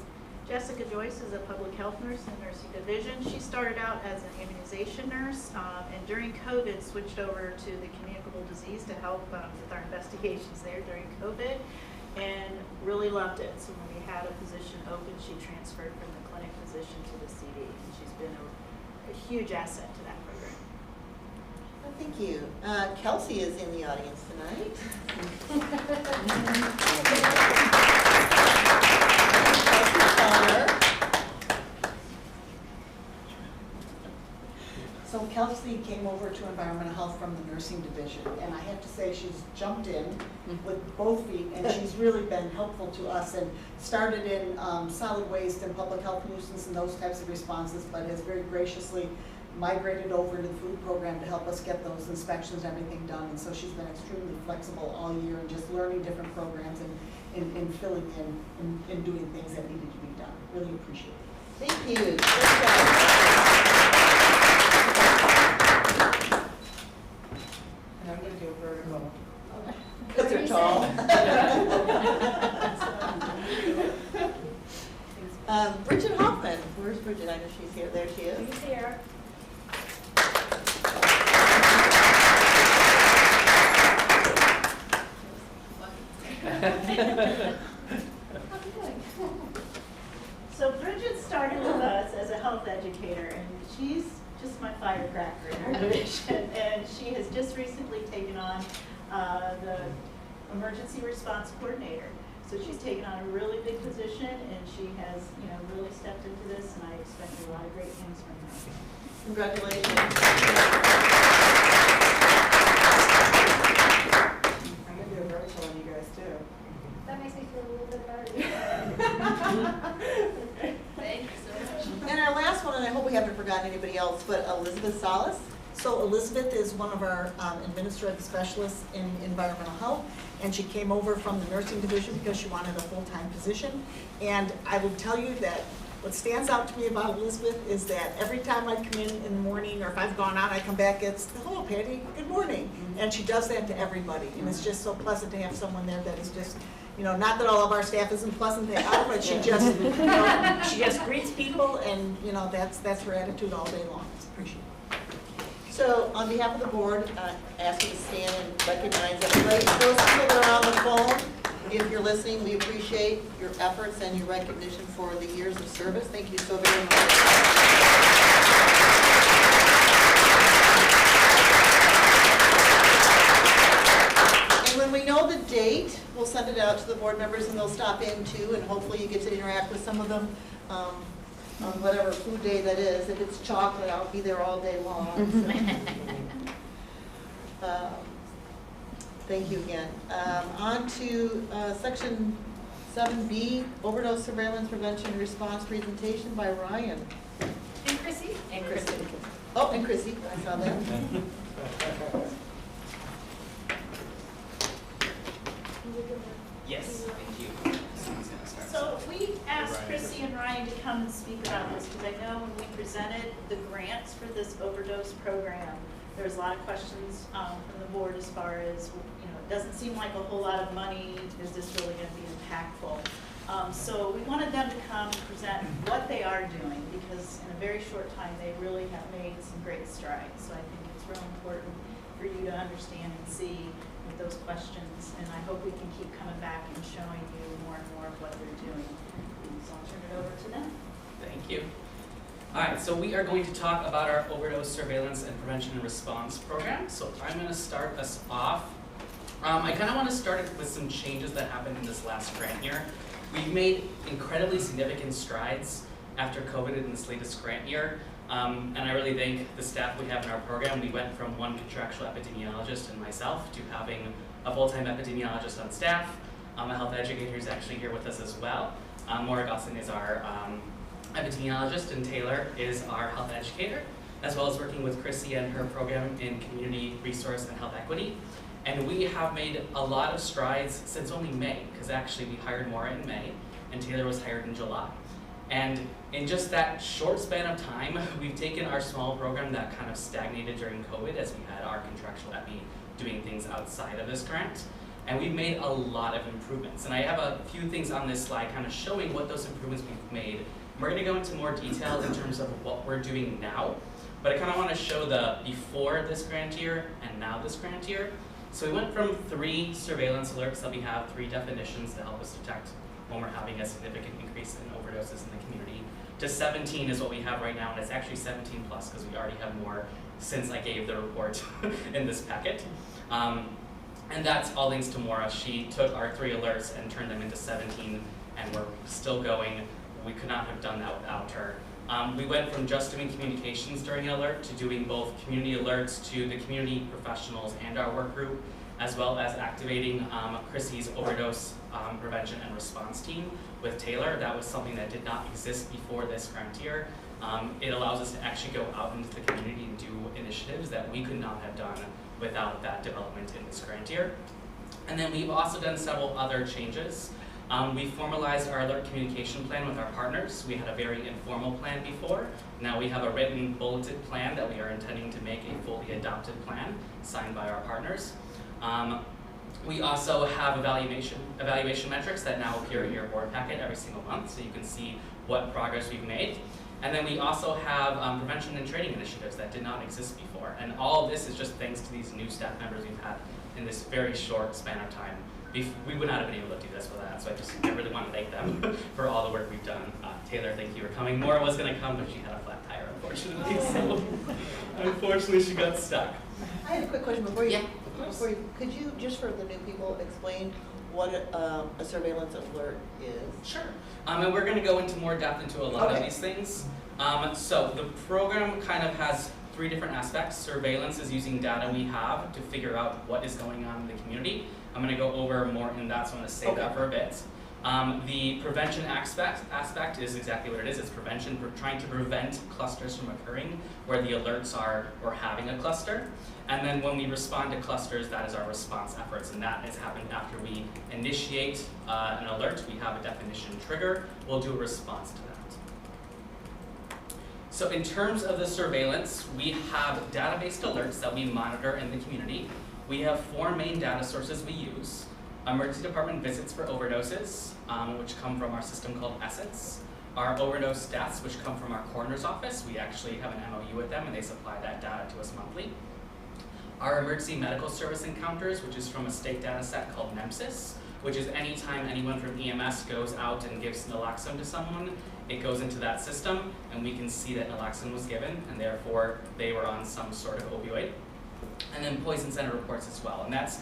D: Jessica Joyce is a public health nurse in the nursing division. She started out as an immunization nurse, and during COVID switched over to the communicable disease to help with our investigations there during COVID, and really loved it. So when we had a position open, she transferred from the clinic position to the CD, and she's been a huge asset to that program.
A: Well, thank you. Kelsey is in the audience tonight.
M: So Kelsey came over to environmental health from the nursing division, and I have to say she's jumped in with both feet, and she's really been helpful to us, and started in solid waste and public health nuisance and those types of responses, but has very graciously migrated over to the food program to help us get those inspections and everything done. And so she's been extremely flexible all year and just learning different programs and filling in and doing things that needed to be done. Really appreciate it.
A: Thank you. Good job.
G: And I'm gonna do a vertical.
A: Because they're tall. Bridget Hoffman. Where's Bridget? I know she's here. There she is.
D: She's here. So Bridget started with us as a health educator, and she's just my firecracker in our division. And she has just recently taken on the emergency response coordinator. So she's taken on a really big position, and she has, really stepped into this, and I expect a lot of great things from her.
A: Congratulations.
G: I'm gonna do a virtual on you guys too.
F: That makes me feel a little bit better.
I: Thank you so much.
A: And our last one, and I hope we haven't forgotten anybody else, but Elizabeth Salas.
M: So Elizabeth is one of our administrative specialists in environmental health, and she came over from the nursing division because she wanted a full-time position. And I will tell you that what stands out to me about Elizabeth is that every time I come in the morning, or if I've gone out, I come back, it's, hello Patty, good morning. And she does that to everybody, and it's just so pleasant to have someone there that is just, not that all of our staff isn't pleasant, they are, but she just, she just greets people, and, that's her attitude all day long. It's appreciated.
A: So on behalf of the board, I ask you to stand and recognize everybody. Those people that are on the phone, if you're listening, we appreciate your efforts and your recognition for the years of service. Thank you so very much. And when we know the date, we'll send it out to the board members and they'll stop in too, and hopefully you get to interact with some of them on whatever food day that is. If it's chocolate, I'll be there all day long. So. Thank you again. On to section 7B, overdose surveillance prevention and response presentation by Ryan.
F: And Chrissy?
J: And Kristen.
A: Oh, and Chrissy, I saw that.
N: Yes, thank you. Someone's gonna start.
D: So we asked Chrissy and Ryan to come and speak about this, because I know when we presented the grants for this overdose program, there was a lot of questions from the board as far as, it doesn't seem like a whole lot of money, is this really going to be impactful? So we wanted them to come and present what they are doing, because in a very short time, they really have made some great strides. So I think it's real important for you to understand and see with those questions, and I hope we can keep coming back and showing you more and more of what they're doing. So I'll turn it over to them.
N: Thank you. All right, so we are going to talk about our overdose surveillance and prevention and response program. So I'm going to start us off. I kind of want to start it with some changes that happened in this last grant year. We've made incredibly significant strides after COVID in this latest grant year. And I really thank the staff we have in our program. We went from one contractual epidemiologist and myself to having a full-time epidemiologist on staff. A health educator is actually here with us as well. Maura Gosling is our epidemiologist, and Taylor is our health educator, as well as working with Chrissy and her program in community resource and health equity. And we have made a lot of strides since only May, because actually we hired Maura in May, and Taylor was hired in July. And in just that short span of time, we've taken our small program that kind of stagnated during COVID, as we had our contractual epi doing things outside of this grant, And we've made a lot of improvements. And I have a few things on this slide kind of showing what those improvements we've made. We're going to go into more detail in terms of what we're doing now, but I kind of want to show the before this grant year and now this grant year. So we went from 3 surveillance alerts that we have, 3 definitions to help us detect when we're having a significant increase in overdoses in the community, to 17 is what we have right now, and it's actually 17 plus because we already have more since I gave the report in this packet. And that's all thanks to Maura. She took our 3 alerts and turned them into 17, and we're still going. We could not have done that without her. We went from just doing communications during an alert to doing both community alerts to the community professionals and our work group, as well as activating Chrissy's overdose prevention and response team with Taylor. That was something that did not exist before this grant year. It allows us to actually go out into the community and do initiatives that we could not have done without that development in this grant year. And then we've also done several other changes. We formalized our alert communication plan with our partners. We had a very informal plan before. Now we have a written bulleted plan that we are intending to make a fully adopted plan signed by our partners. We also have evaluation metrics that now appear in your board packet every single month, so you can see what progress we've made. And then we also have prevention and training initiatives that did not exist before. And all of this is just thanks to these new staff members we've had in this very short span of time. We would not have been able to do this without that, so I really want to thank them for all the work we've done. Taylor, thank you for coming. Maura was going to come, but she had a flat tire, unfortunately, so unfortunately she got stuck.
A: I have a quick question before you.
N: Yeah,
A: Could you, just for the new people, explain what a surveillance alert is?
N: Sure. And we're going to go into more depth into a lot of
A: Okay.
N: these things. So the program kind of has 3 different aspects. Surveillance is using data we have to figure out what is going on in the community. I'm going to go over more in that, so I'm going to save that for a bit. The prevention aspect is exactly what it is. It's prevention. We're trying to prevent clusters from occurring where the alerts are or having a cluster. And then when we respond to clusters, that is our response efforts, and that has happened after we initiate an alert. We have a definition trigger. We'll do a response to that. So in terms of the surveillance, we have data-based alerts that we monitor in the community. We have 4 main data sources we use. Emergency department visits for overdoses, which come from our system called Essence. Our overdose stats, which come from our coroner's office. We actually have an MOU with them, and they supply that data to us monthly. Our emergency medical service encounters, which is from a state data set called NEMSIS, which is anytime anyone from EMS goes out and gives naloxone to someone, it goes into that system, and we can see that naloxone was given, and therefore they were on some sort of opioid. And then poison center reports as well, and that's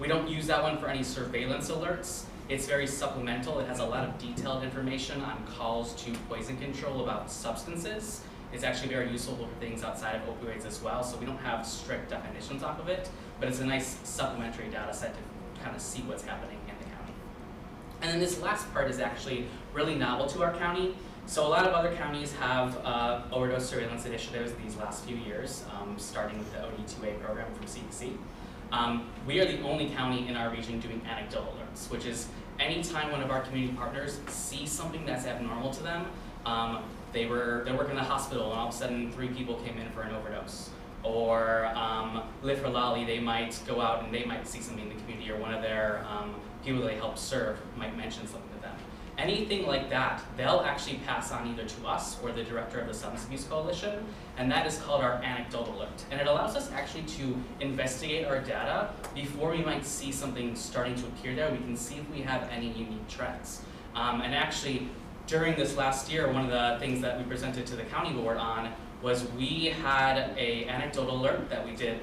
N: we don't use that one for any surveillance alerts. It's very supplemental. It has a lot of detailed information on calls to poison control about substances. It's actually very useful for things outside of opioids as well, so we don't have strict definitions off of it, but it's a nice supplementary data set to kind of see what's happening in the county. And then this last part is actually really novel to our county. So a lot of other counties have overdose surveillance initiatives these last few years, starting with the OD2A program from CDC. We are the only county in our region doing anecdotal alerts, which is anytime one of our community partners sees something that's abnormal to them, they work in the hospital and all of a sudden 3 people came in for an overdose. Or Live for Lolly, they might go out and they might see something in the community, or one of their people they help serve might mention something to them. Anything like that, they'll actually pass on either to us or the director of the Substance Abuse Coalition, and that is called our anecdotal alert. And it allows us actually to investigate our data before we might see something starting to appear there. We can see if we have any unique trends. And actually, during this last year, one of the things that we presented to the county board on was we had an anecdotal alert that we did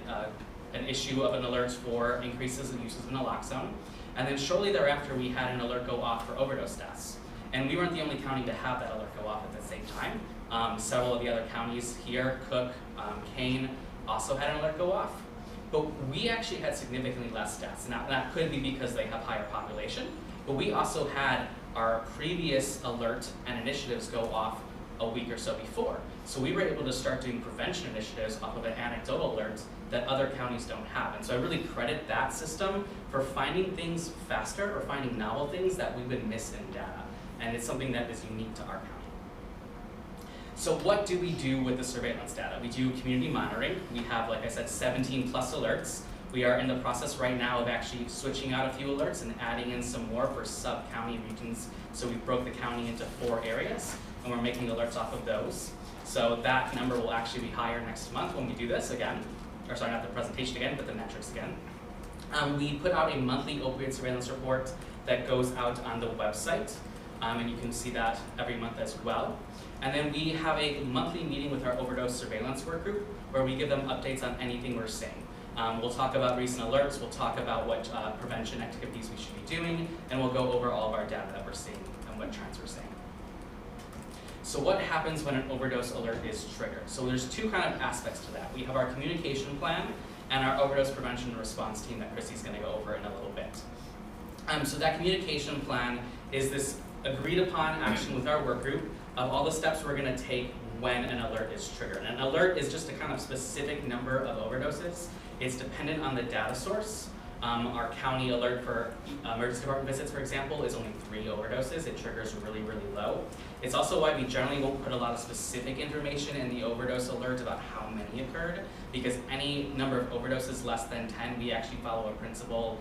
N: an issue of an alert for increases in uses of naloxone. And then shortly thereafter, we had an alert go off for overdose deaths. And we weren't the only county to have that alert go off at the same time. Several of the other counties here, Cook, Kane, also had an alert go off. But we actually had significantly less deaths. Now, that could be because they have higher population, but we also had our previous alert and initiatives go off a week or so before. So we were able to start doing prevention initiatives off of an anecdotal alert that other counties don't have. And so I really credit that system for finding things faster or finding novel things that we would miss in data. And it's something that is unique to our county. So what do we do with the surveillance data? We do community monitoring. We have, like I said, 17 plus alerts. We are in the process right now of actually switching out a few alerts and adding in some more for sub-county regions. So we broke the county into 4 areas, and we're making alerts off of those. So that number will actually be higher next month when we do this again. Or sorry, not the presentation again, but the metrics again. We put out a monthly opioid surveillance report that goes out on the website, and you can see that every month as well. And then we have a monthly meeting with our overdose surveillance work group where we give them updates on anything we're seeing. We'll talk about recent alerts, we'll talk about what prevention activities we should be doing, and we'll go over all of our data that we're seeing and what trends we're seeing. So what happens when an overdose alert is triggered? So there's 2 kind of aspects to that. We have our communication plan and our overdose prevention and response team that Chrissy's going to go over in a little bit. So that communication plan is this agreed upon action with our work group of all the steps we're going to take when an alert is triggered. And an alert is just a kind of specific number of overdoses. It's dependent on the data source. Our county alert for emergency department visits, for example, is only 3 overdoses. It triggers really, really low. It's also why we generally won't put a lot of specific information in the overdose alert about how many occurred, because any number of overdoses less than 10, we actually follow a principle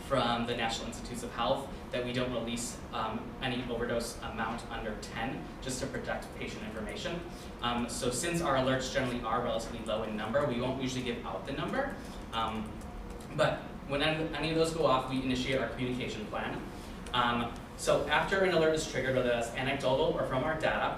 N: from the National Institutes of Health that we don't release any overdose amount under 10 just to protect patient information. So since our alerts generally are relatively low in number, we won't usually give out the number. But when any of those go off, we initiate our communication plan. So after an alert is triggered, whether that's anecdotal or from our data,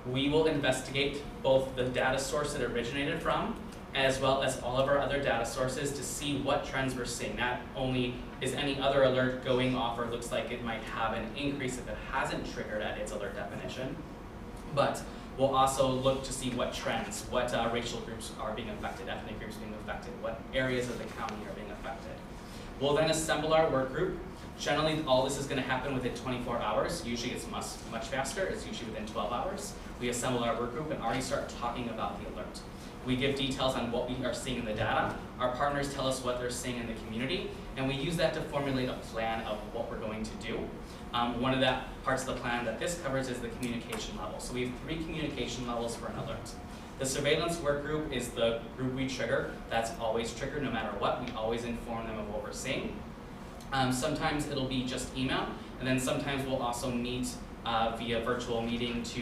N: we will investigate both the data source it originated from, as well as all of our other data sources to see what trends we're seeing. Not only is any other alert going off or looks like it might have an increase if it hasn't triggered at its alert definition, but we'll also look to see what trends, what racial groups are being affected, ethnic groups being affected, what areas of the county are being affected. We'll then assemble our work group. Generally, all this is going to happen within 24 hours. Usually it's much faster. It's usually within 12 hours. We assemble our work group and already start talking about the alert. We give details on what we are seeing in the data. Our partners tell us what they're seeing in the community, and we use that to formulate a plan of what we're going to do. One of the parts of the plan that this covers is the communication level. So we have 3 communication levels for an alert. The surveillance work group is the group we trigger. That's always triggered no matter what. We always inform them of what we're seeing. Sometimes it'll be just email, and then sometimes we'll also meet via virtual meeting to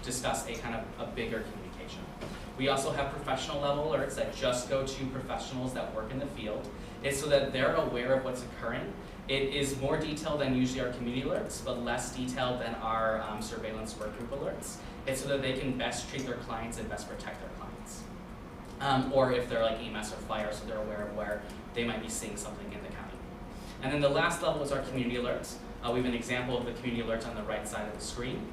N: discuss a kind of a bigger communication. We also have professional level alerts that just go to professionals that work in the field. It's so that they're aware of what's occurring. It is more detailed than usually our community alerts, but less detailed than our surveillance work group alerts. It's so that they can best treat their clients and best protect their clients. Or if they're like EMS or fire, so they're aware of where they might be seeing something in the county. And then the last level is our community alerts. We have an example of the community alerts on the right side of the screen.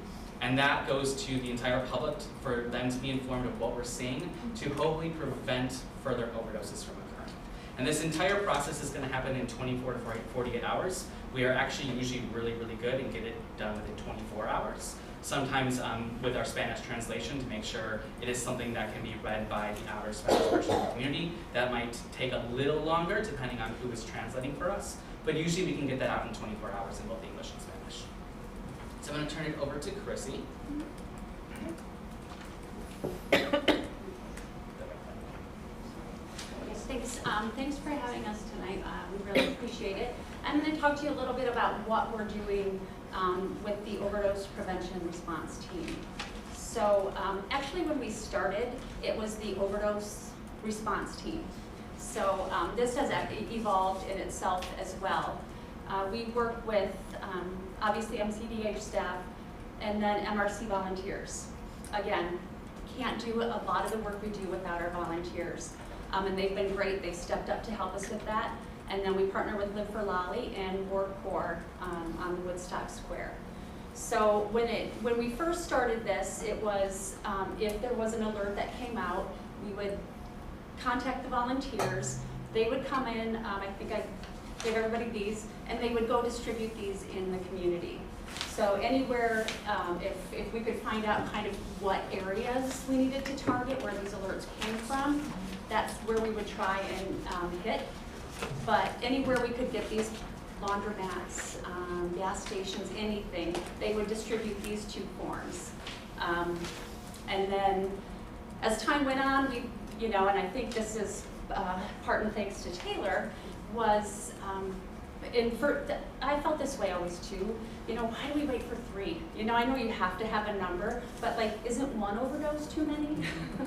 N: And that goes to the entire public for them to be informed of what we're seeing to hopefully prevent further overdoses from occurring. And this entire process is going to happen in 24 to 48 hours. We are actually usually really, really good and get it done within 24 hours. Sometimes with our Spanish translation to make sure it is something that can be read by the outer Spanish person in the community. That might take a little longer depending on who is translating for us, but usually we can get that out in 24 hours in both English and Spanish. So I'm going to turn it over to Chrissy.
O: Thanks. Thanks for having us tonight. We really appreciate it. I'm going to talk to you a little bit about what we're doing with the overdose prevention response team. So actually when we started, it was the overdose response team. So this has evolved in itself as well. We work with obviously MCDH staff and then MRC volunteers. Again, can't do a lot of the work we do without our volunteers. And they've been great. They've stepped up to help us with that. And then we partner with Live for Lolly and Ward Corps on Woodstock Square. So when we first started this, it was if there was an alert that came out, we would contact the volunteers. They would come in, I think I gave everybody these, and they would go distribute these in the community. So anywhere, if we could find out kind of what areas we needed to target, where these alerts came from, that's where we would try and hit. But anywhere we could get these laundromats, gas stations, anything, they would distribute these 2 forms. And then as time went on, and I think this is part and thanks to Taylor, was, I felt this way always too. You know, why do we wait for 3? You know, I know you have to have a number, but like, isn't 1 overdose too many?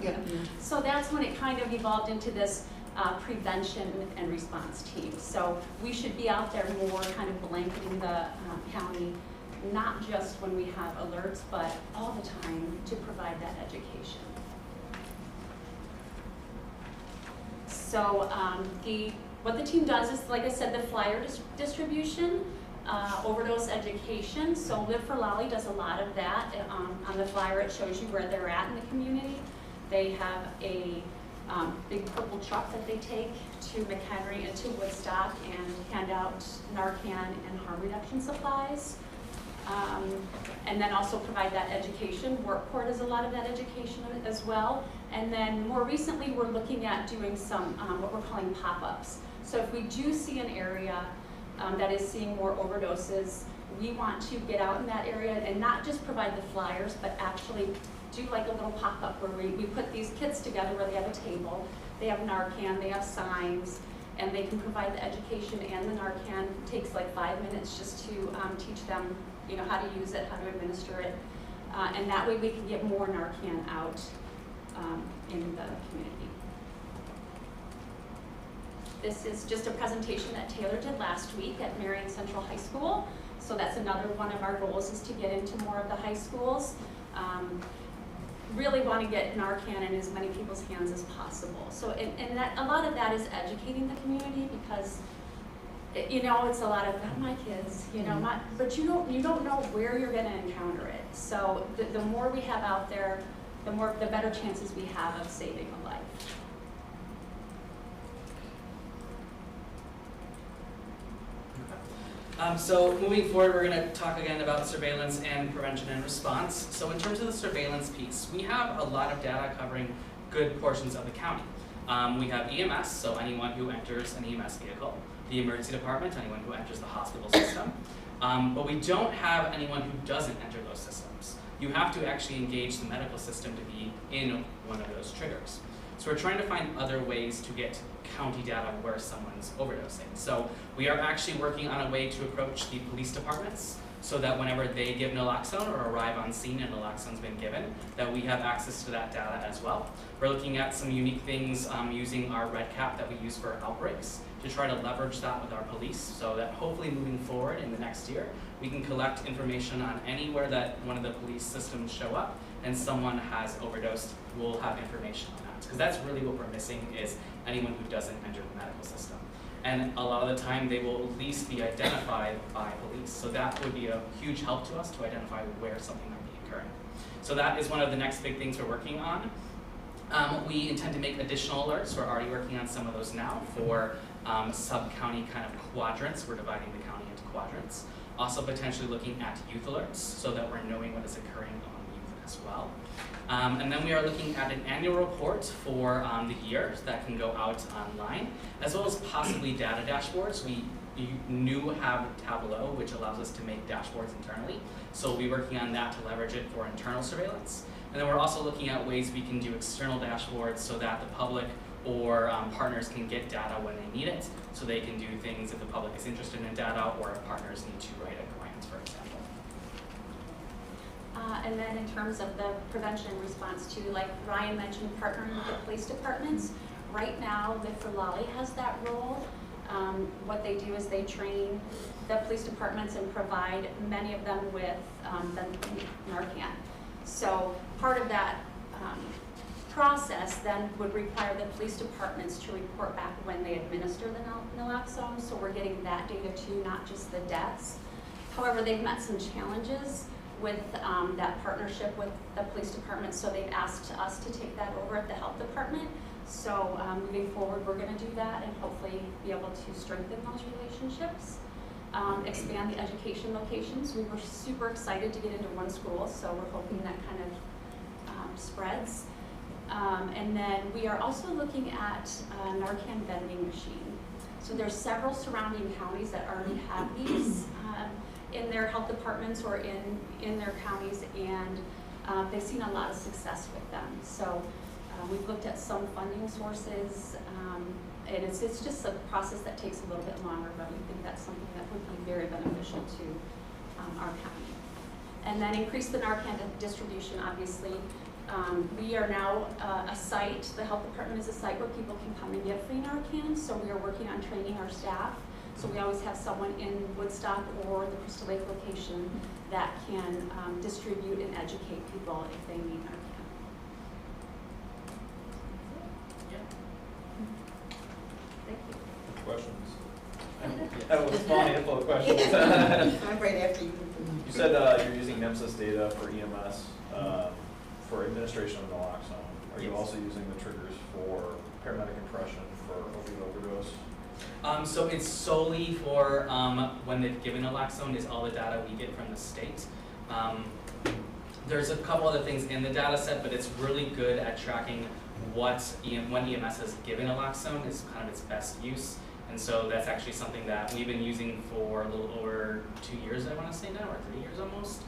A: Yeah.
O: So that's when it kind of evolved into this prevention and response team. So we should be out there more kind of blanketing the county, not just when we have alerts, but all the time to provide that education. So what the team does is, like I said, the flyer distribution, overdose education. So Live for Lolly does a lot of that. On the flyer, it shows you where they're at in the community. They have a big purple truck that they take to McHenry and to Woodstock and hand out Narcan and harm reduction supplies. And then also provide that education. Workport is a lot of that education as well. And then more recently, we're looking at doing some what we're calling pop-ups. So if we do see an area that is seeing more overdoses, we want to get out in that area and not just provide the flyers, but actually do like a little pop-up where we put these kids together where they have a table, they have Narcan, they have signs, and they can provide the education and the Narcan. It takes like 5 minutes just to teach them, you know, how to use it, how to administer it, and that way we can get more Narcan out in the community. This is just a presentation that Taylor did last week at Marion Central High School. So that's another one of our goals, is to get into more of the high schools. Really want to get Narcan in as many people's hands as possible. So, and that, a lot of that is educating the community, because you know, it's a lot of, not my kids, you know, but you don't know where you're going to encounter it. So the more we have out there, the better chances we have of saving a life.
N: So moving forward, we're going to talk again about surveillance and prevention and response. So in terms of the surveillance piece, we have a lot of data covering good portions of the county. We have EMS, so anyone who enters an EMS vehicle. The emergency department, anyone who enters the hospital system. But we don't have anyone who doesn't enter those systems. You have to actually engage the medical system to be in one of those triggers. So we're trying to find other ways to get county data where someone's overdosing. So we are actually working on a way to approach the police departments so that whenever they give naloxone or arrive on scene and naloxone's been given, that we have access to that data as well. We're looking at some unique things using our red cap that we use for outbreaks to try to leverage that with our police, so that hopefully moving forward in the next year, we can collect information on anywhere that one of the police systems show up and someone has overdosed, we'll have information on that. Because that's really what we're missing, is anyone who doesn't enter the medical system. And a lot of the time they will at least be identified by police. So that would be a huge help to us to identify where something might be occurring. So that is one of the next big things we're working on. We intend to make additional alerts. We're already working on some of those now for sub-county kind of quadrants. We're dividing the county into quadrants. Also potentially looking at youth alerts so that we're knowing what is occurring on youth as well. And then we are looking at an annual report for the year that can go out online, as well as possibly data dashboards. We have Tableau, which allows us to make dashboards internally. So we'll be working on that to leverage it for internal surveillance. And then we're also looking at ways we can do external dashboards so that the public or partners can get data when they need it, so they can do things if the public is interested in data or if partners need to write a grant, for example.
O: And then in terms of the prevention and response to, like Ryan mentioned, partnering with the police departments. Right now, Live for Lolly has that role. What they do is they train the police departments and provide many of them with the Narcan. So part of that process then would require the police departments to report back when they administer the naloxone. So we're getting that data too, not just the deaths. However, they've met some challenges with that partnership with the police department, so they've asked us to take that over at the health department. So moving forward, we're going to do that and hopefully be able to strengthen those relationships, expand the education locations. We were super excited to get into one school, so we're hoping that kind of spreads. And then we are also looking at a Narcan vending machine. So there's several surrounding counties that already have these in their health departments or in their counties, and they've seen a lot of success with them. So We've looked at some funding sources, and it's just a process that takes a little bit longer, but we think that's something that would be very beneficial to our county. And then increase the Narcan distribution, obviously. We are now a site, the health department is a site where people can come and get free Narcan, so we are working on training our staff. So we always have someone in Woodstock or the Crystal Lake location that can distribute and educate people if they need Narcan. Thank you.
C: Questions? I have a small handful of questions.
M: I'm right after you.
C: You said you're using NEMSIS data for EMS for administration of naloxone. Are you
N: Yes.
C: also using the triggers for paramedic impression for opioid overdose?
N: So it's solely for when they've given naloxone is all the data we get from the state. There's a couple other things in the data set, but it's really good at tracking when EMS has given naloxone is kind of its best use. And so that's actually something that we've been using for a little over 2 years, I want to say now, or 3 years almost.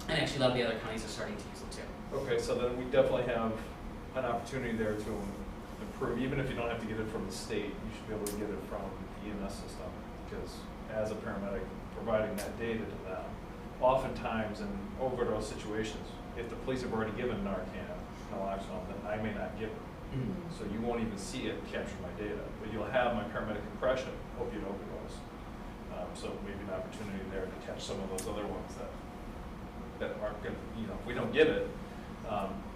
N: And actually a lot of the other counties are starting to use it too.
C: Okay, so then we definitely have an opportunity there to improve, even if you don't have to get it from the state, you should be able to get it from the EMS system, because as a paramedic providing that data to them, oftentimes in overdose situations, if the police have already given Narcan, naloxone, then I may not give it. So you won't even see it capture my data, but you'll have my paramedic impression, opioid overdose. So maybe an opportunity there to catch some of those other ones that aren't gonna, if we don't give it.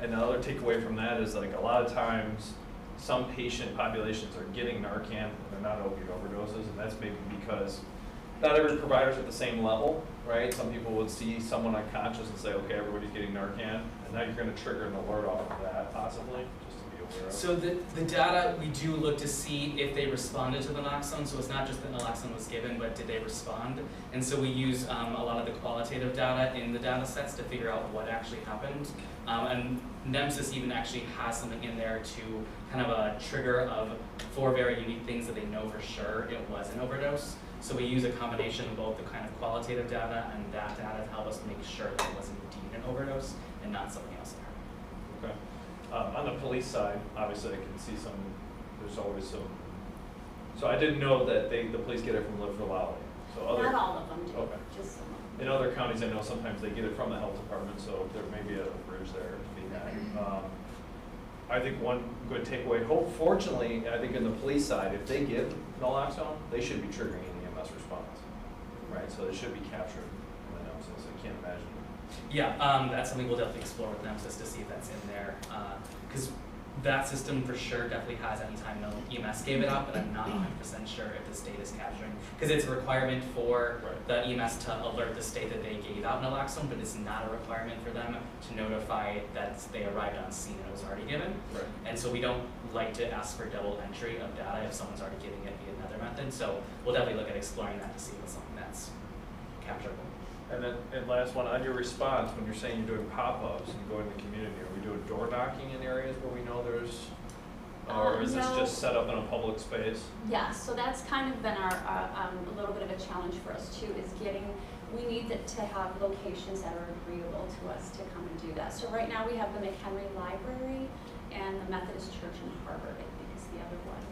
C: And the other takeaway from that is like a lot of times, some patient populations are getting Narcan, and they're not opioid overdoses, and that's maybe because not every provider's at the same level, right? Some people would see someone unconscious and say, okay, everybody's getting Narcan, and now you're gonna trigger an alert off of that possibly, just to be aware of.
N: So the data, we do look to see if they responded to the naloxone, so it's not just that naloxone was given, but did they respond? And so we use a lot of the qualitative data in the data sets to figure out what actually happened. And NEMSIS even actually has something in there to kind of a trigger of 4 very unique things that they know for sure it was an overdose. So we use a combination of both the kind of qualitative data and that data to help us make sure that it was indeed an overdose and not something else there.
C: Okay. On the police side, obviously I can see there's always some, so I didn't know that the police get it from live for loud. So other,
O: Not all of them do,
C: okay.
O: just some of them.
C: In other counties, I know sometimes they get it from the health department, so there may be a bridge there to be had. I think one good takeaway, fortunately, I think in the police side, if they give naloxone, they should be triggering an EMS response, right? So it should be captured in the NEMSIS. I can't imagine.
N: Yeah, that's something we'll definitely explore with NEMSIS to see if that's in there. Because that system for sure definitely has any time no EMS gave it up, but I'm not 100% sure if the state is capturing. Because it's a requirement for the EMS to alert the state that they gave out naloxone, but it's not a requirement for them to notify that they arrived on scene and it was already given.
C: Right.
N: And so we don't like to ask for double entry of data if someone's already giving it via another method. So we'll definitely look at exploring that to see if it's something that's capturable.
C: And then, last one, on your response, when you're saying you're doing pop-ups and you go in the community, are we doing door knocking in areas where we know there's, or is this
O: No.
C: just set up in a public space?
O: Yeah, so that's kind of been our a little bit of a challenge for us too, is we need to have locations that are agreeable to us to come and do that. So right now we have the McHenry Library and the Methodist Church in Harvard, I think is the other one.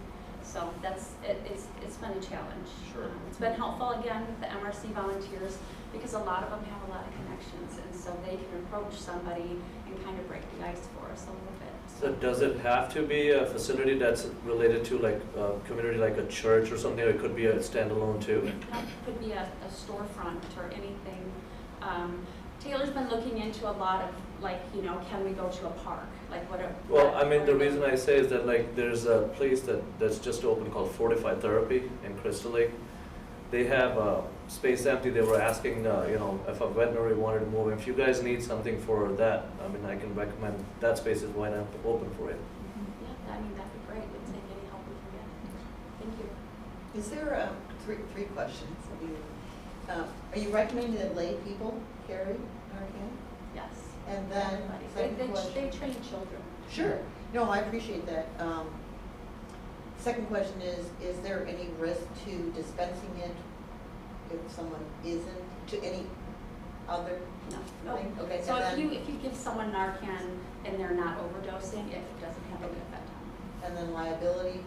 O: So it's been a challenge.
C: Sure.
O: It's been helpful again with the MRC volunteers, because a lot of them have a lot of connections, and so they can approach somebody and kind of break the ice for us a little bit.
P: So does it have to be a facility that's related to like a community, like a church or something, or it could be a standalone too?
O: That could be a storefront or anything. Taylor's been looking into a lot of can we go to a park?
P: Well, I mean, the reason I say is that like there's a place that's just opened called Fortified Therapy in Crystal Lake. They have space empty. They were asking, if a veterinary wanted to move. If you guys need something for that, I mean, I can recommend that space is wide open for it.
O: Yeah, I mean, that'd be great. We'll take any help we can get. Thank you.
A: Is there three questions? Are you recommending that lay people carry Narcan?
O: Yes.
A: And then,
O: Everybody. They train children.
A: Sure. No, I appreciate that. Second question is there any risk to dispensing it if someone isn't, to any other
O: No.
A: thing? Okay.
O: So
A: and
O: if you give someone Narcan and they're not overdosing, it doesn't have any effect on them.
A: And then liability?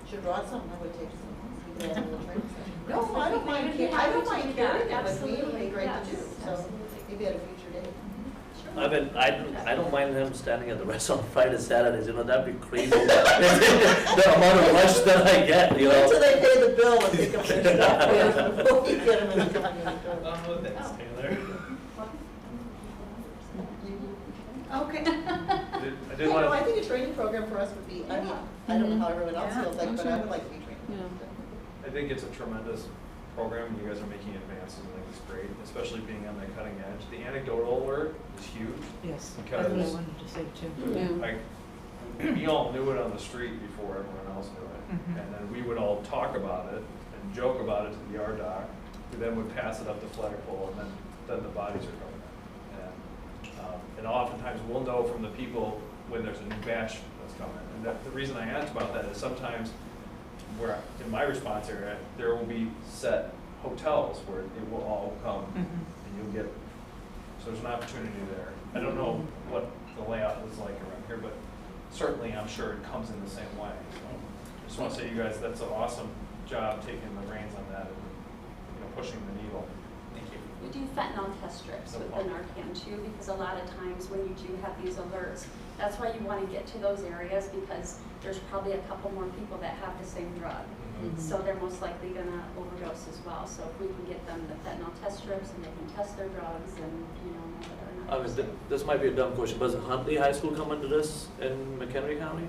A: Should brought some, I would take some. You could have a little training session. No, I don't mind, I don't mind carrying it with me, it would be great to do, so maybe at a future date.
P: I mean, I don't mind him standing at the restaurant on Fridays, Saturdays, you know, that'd be crazy. The amount of lunch that I get, you know.
A: Until they pay the bill and pick up their stuff, before we get them in the community.
C: Thanks, Taylor.
A: Okay.
C: I did
A: No,
C: want
A: I
C: to,
A: think a training program for us would be, I mean, I don't know how everyone else feels like, but I would like to be trained.
C: I think it's a tremendous program. You guys are making advances. I think it's great, especially being on the cutting edge. The anecdotal work is huge.
H: Yes, that's
C: Because
H: what I wanted to say too.
C: like, we all knew it on the street before everyone else knew it.
H: Mhm.
C: And then we would all talk about it and joke about it to the yard doc, who then would pass it up to Fletical, and then the bodies are coming in. And oftentimes we'll know from the people when there's a new batch that's coming. And the reason I asked about that is sometimes where, in my response area, there will be set hotels where it will all come and you'll get, so there's an opportunity there. I don't know what the layout is like around here, but certainly I'm sure it comes in the same way. So I just want to say, you guys, that's an awesome job taking the reins on that and, you know, pushing the needle.
N: Thank you.
O: We do fentanyl test strips with the Narcan too, because a lot of times when you do have these alerts, that's why you want to get to those areas, because there's probably a couple more people that have the same drug. So they're most likely gonna overdose as well. So if we can get them the fentanyl test strips and they can test their drugs and, you know whether or not.
P: This might be a dumb question, but does Huntley High School come into this in McHenry County?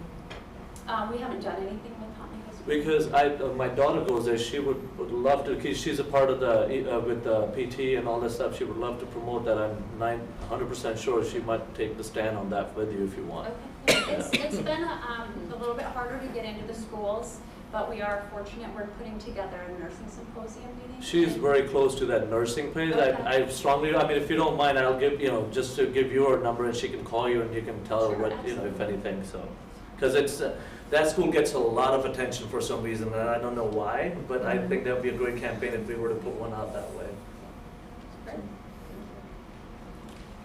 O: We haven't done anything with Huntley High School.
P: Because my daughter goes there, she would love to, because she's a part of the, with the PT and all this stuff, she would love to promote that. I'm 100% sure she might take the stand on that with you if you want.
O: Okay. It's been a little bit harder to get into the schools, but we are fortunate we're putting together a nursing symposium meeting.
P: She's very close to that nursing place.
O: Okay.
P: I strongly, I mean, if you don't mind, I'll give, you know, just to give you her number and she can call you and you can tell her
O: Sure,
P: what, you know, if
O: absolutely.
P: anything, so. Because it's, that school gets a lot of attention for some reason, and I don't know why, but I think that would be a great campaign if we were to put one out that way.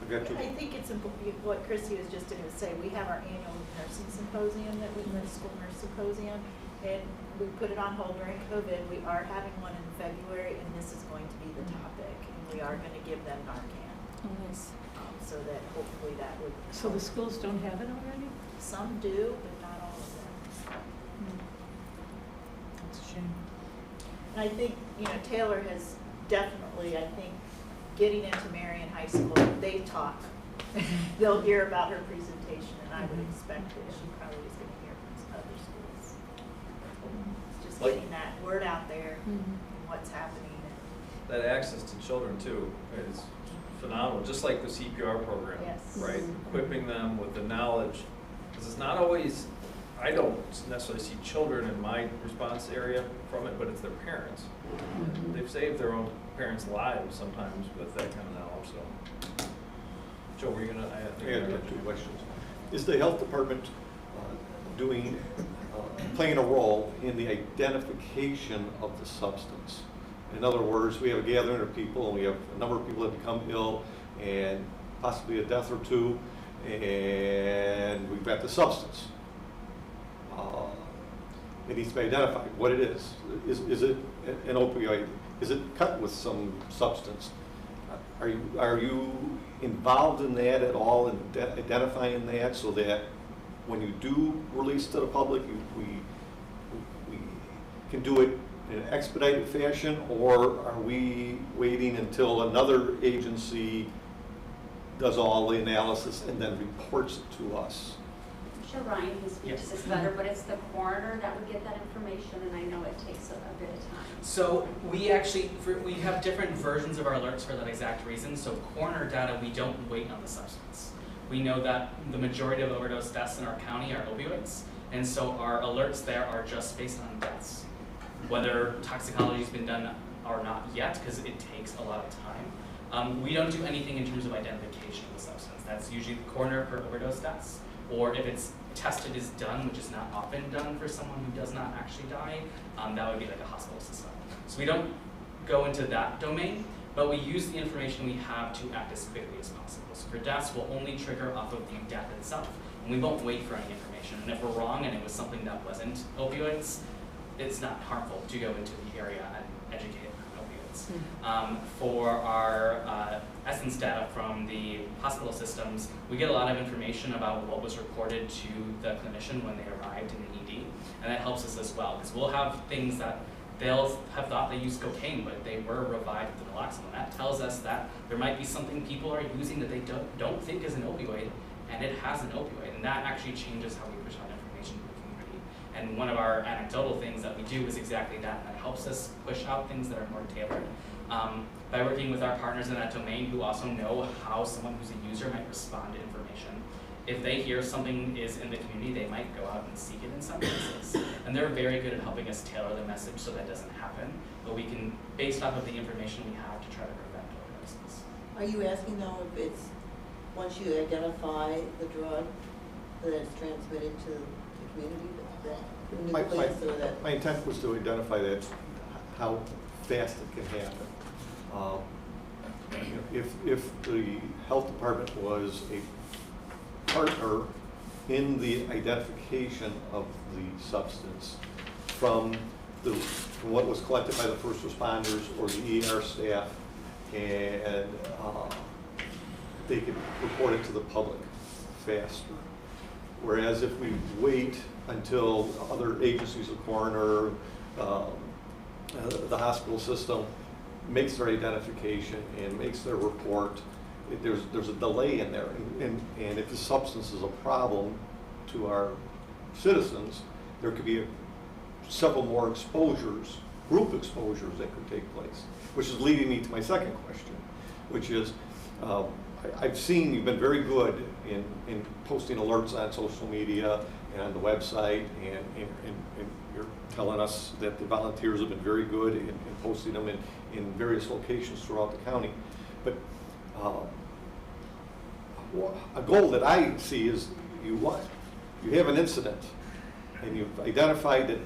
K: I've got two.
D: I think it's important, what Chrissy was just going to say, we have our annual nursing symposium that we, the school nurse symposium, and we put it on hold during COVID. We are having one in February, and this is going to be the topic, and we are going to give them Narcan.
E: Oh, nice.
D: So that hopefully that would.
H: So the schools don't have it already?
D: Some do, but not all of them.
H: That's a shame.
D: And I think, you know, Taylor has definitely, I think, getting into Marion High School, they talk. They'll hear about her presentation, and I would expect that she probably is going to hear from some other schools. It's just
C: Like-
D: getting that word out there and what's happening.
C: That access to children too is phenomenal, just like the CPR program.
D: Yes.
C: Right, equipping them with the knowledge, because it's not always, I don't necessarily see children in my response area from it, but it's their parents. They've saved their own parents' lives sometimes with that kind of knowledge, so. Joe, were you gonna, I think
K: I
C: you
K: have
C: had
K: two questions. Is the health department playing a role in the identification of the substance? In other words, we have a gathering of people, and we have a number of people that become ill, and possibly a death or two, and we've got the substance. It needs to be identified, what it is. Is it an opioid? Is it cut with some substance? Are you involved in that at all, in identifying that, so that when you do release to the public, we can do it in an expedited fashion, or are we waiting until another agency does all the analysis and then reports it to us?
O: I'm sure Ryan can speak to this better, but it's the coroner that would get that information, and I know it takes a bit of time.
N: So we actually, we have different versions of our alerts for that exact reason. So coroner data, we don't wait on the substance. We know that the majority of overdose deaths in our county are opioids, and so our alerts there are just based on deaths. Whether toxicology has been done or not yet, because it takes a lot of time. We don't do anything in terms of identification of the substance. That's usually the coroner for overdose deaths, or if it's tested is done, which is not often done for someone who does not actually die, that would be like a hospital system. So we don't go into that domain. but we use the information we have to act as quickly as possible. So for deaths, we'll only trigger off of the death itself, and we won't wait for any information. And if we're wrong and it was something that wasn't opioids, it's not harmful to go into the area and educate on opioids. For our essence data from the hospital systems, we get a lot of information about what was reported to the clinician when they arrived in the ED, and that helps us as well, because we'll have things that they'll have thought they used cocaine, but they were revived with naloxone. That tells us that there might be something people are using that they don't think is an opioid, and it has an opioid, and that actually changes how we push out information to the community. And one of our anecdotal things that we do is exactly that. That helps us push out things that are more tailored. By working with our partners in that domain who also know how someone who's a user might respond to information. If they hear something is in the community, they might go out and seek it in some cases. And they're very good at helping us tailor the message so that doesn't happen. But we can, based off of the information we have, to try to prevent overdoses.
A: Are you asking though if it's, once you identify the drug, that it's transmitted to the community, that nucleus or that?
K: My intent was to identify that, how fast it can happen. If the health department was a partner in the identification of the substance from what was collected by the first responders or the ER staff, and they could report it to the public faster. Whereas if we wait until other agencies, the coroner, the hospital system makes their identification and makes their report, there's a delay in there. And if the substance is a problem to our citizens, there could be several more exposures, group exposures that could take place. Which is leading me to my second question, which is, I've seen you've been very good in posting alerts on social media and on the website, and you're telling us that the volunteers have been very good in posting them in various locations throughout the county. But a goal that I see is you have an incident and you've identified that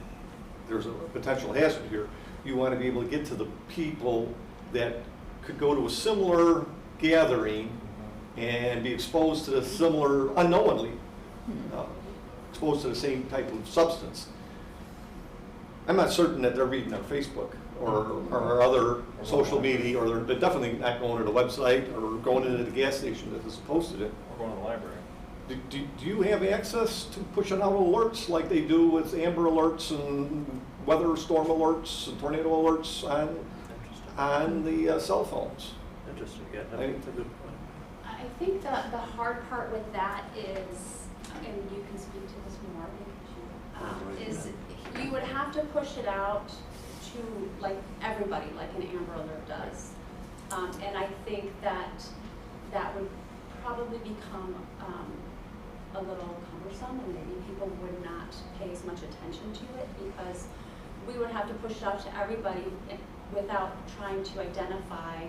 K: there's a potential hazard here. You want to be able to get to the people that could go to a similar gathering and be exposed to the similar, unknowingly, exposed to the same type of substance. I'm not certain that they're reading on Facebook or other social media, or they're definitely not going to the website or going into the gas station that has posted it.
C: Or going to the library.
K: Do you have access to pushing out alerts like they do with Amber Alerts and weather storm alerts and tornado alerts on the cell phones?
P: Interesting, yeah, that's a good point.
O: I think the hard part with that is, and you can speak to this more, is you would have to push it out to like everybody, like an Amber Alert does. And I think that would probably become a little cumbersome, and maybe people would not pay as much attention to it, because we would have to push it out to everybody without trying to identify,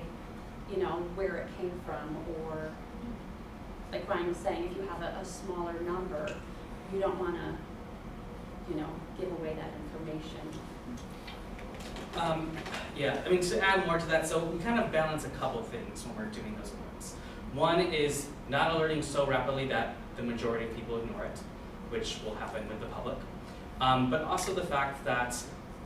O: you know, where it came from, or like Ryan was saying, if you have a smaller number, you don't want to, you know, give away that information.
N: Yeah, I mean, to add more to that, so we kind of balance a couple things when we're doing those alerts. One is not alerting so rapidly that the majority of people ignore it, which will happen with the public. But also the fact that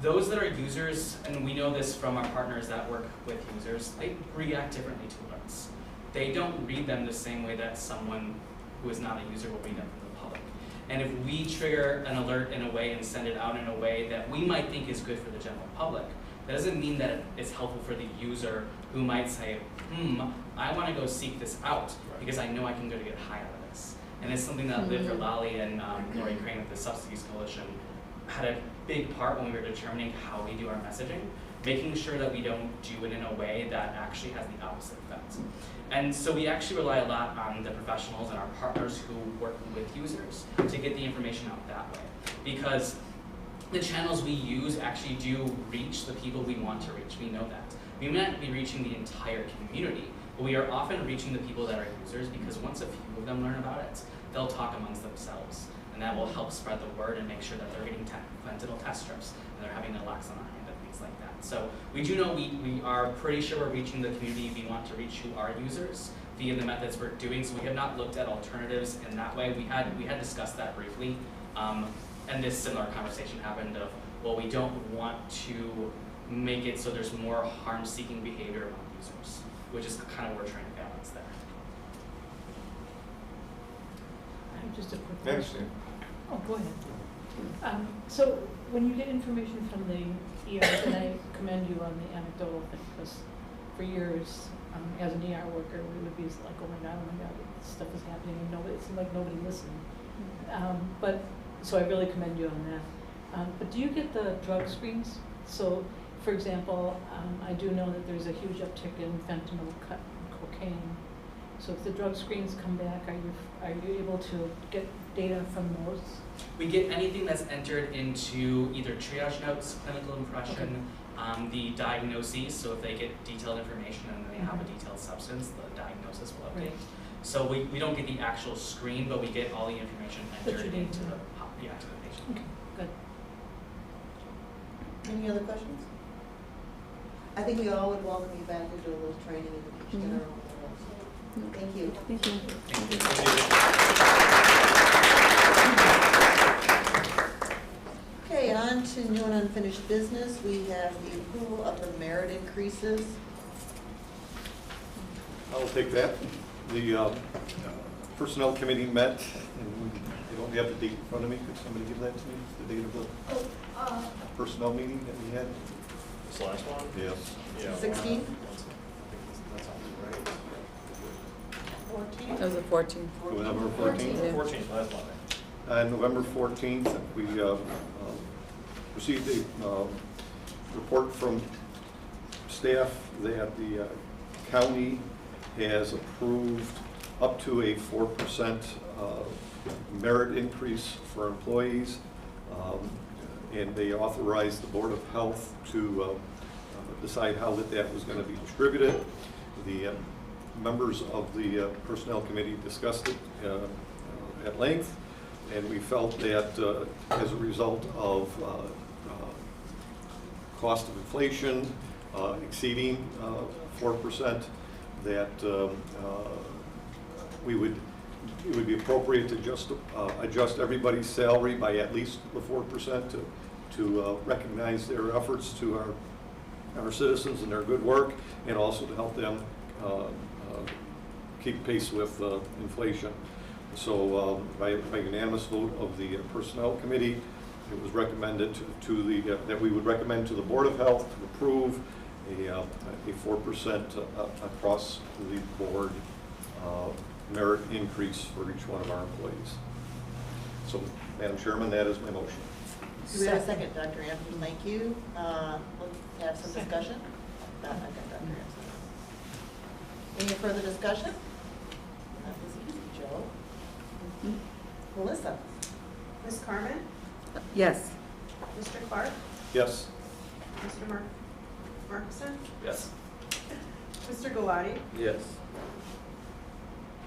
N: those that are users, and we know this from our partners that work with users, they react differently to alerts. They don't read them the same way that someone who is not a user will read them from the public. And if we trigger an alert in a way and send it out in a way that we might think is good for the general public, that doesn't mean that it's helpful for the user who might say, I want to go seek this out because I know I can go to get high out of this. And it's something that Liv Lally and Lori Crane with the Subsidies Coalition had a big part when we were determining how we do our messaging, making sure that we don't do it in a way that actually has the opposite effect. And so we actually rely a lot on the professionals and our partners who work with users to get the information out that way. Because the channels we use actually do reach the people we want to reach. We know that. We may not be reaching the entire community, but we are often reaching the people that are users, because once a few of them learn about it, they'll talk amongst themselves. And that will help spread the word and make sure that they're getting fentanyl test strips and they're having naloxone on hand and things things like that. So we do know we are pretty sure we're reaching the community we want to reach, who are users, via the methods we're doing. So we have not looked at alternatives in that way. We had discussed that briefly, and this similar conversation happened of, well, we don't want to make it so there's more harm-seeking behavior among users, which is kind of what we're trying to balance there.
H: I have just a quick
K: I
H: question.
K: understand.
H: Oh, go ahead. So when you get information from the ER, and I commend you on the anecdotal thing, because for years, as an ER worker, we would be like, oh my God, this stuff is happening, and nobody, it seemed like nobody listened. So I really commend you on that. But do you get the drug screens? So, for example, I do know that there's a huge uptick in fentanyl, cocaine. So if the drug screens come back, are you able to get data from those?
N: We get anything that's entered into either triage notes, clinical impression, the diagnoses. So if they get detailed information and they have a detailed substance, the diagnosis will update.
H: Right.
N: So we don't get the actual screen, but we get all the information
H: That
N: entered
H: you need
N: into
H: to
N: the
H: know.
N: to the patient.
H: Okay, good.
A: Any other questions? I think we all would welcome you back to do a little training in the future. Get our own little- Thank you.
C: Thank you.
A: Okay, on to new and unfinished business. We have the approval of the merit increases.
K: I'll take that. The Personnel Committee met, and I don't have the date in front of me. Could somebody give that to me, the date of the personnel meeting that we had?
C: This last one?
K: Yes.
C: Yeah.
A: 16?
C: That sounds right.
A: 14?
E: That was the 14th.
K: November 14th?
C: 14th, last Monday.
K: On November 14th, we received a report from staff that the county has approved up to a 4% merit increase for employees, and they authorized the Board of Health to decide how that was going to be distributed. The members of the Personnel Committee discussed it at length, and we felt that as a result of cost of inflation exceeding 4%, that it would be appropriate to just adjust everybody's salary by at least the 4% to recognize their efforts to our citizens and their good work, and also to help them keep pace with inflation. So by unanimous vote of the Personnel Committee, it was recommended that we would recommend to the Board of Health to approve a 4% across the board merit increase for each one of our employees. So, Madam Chairman, that is my motion.
A: Do we have a second, Dr. Anthony? Thank you. Let's have some discussion. I got Dr. Anthony. Any further discussion? That was easy, Joe. Melissa?
G: Ms. Carmen?
E: Yes.
G: Mr. Clark?
K: Yes.
G: Mr. Markison?
C: Yes.
G: Mr. Galati?
P: Yes.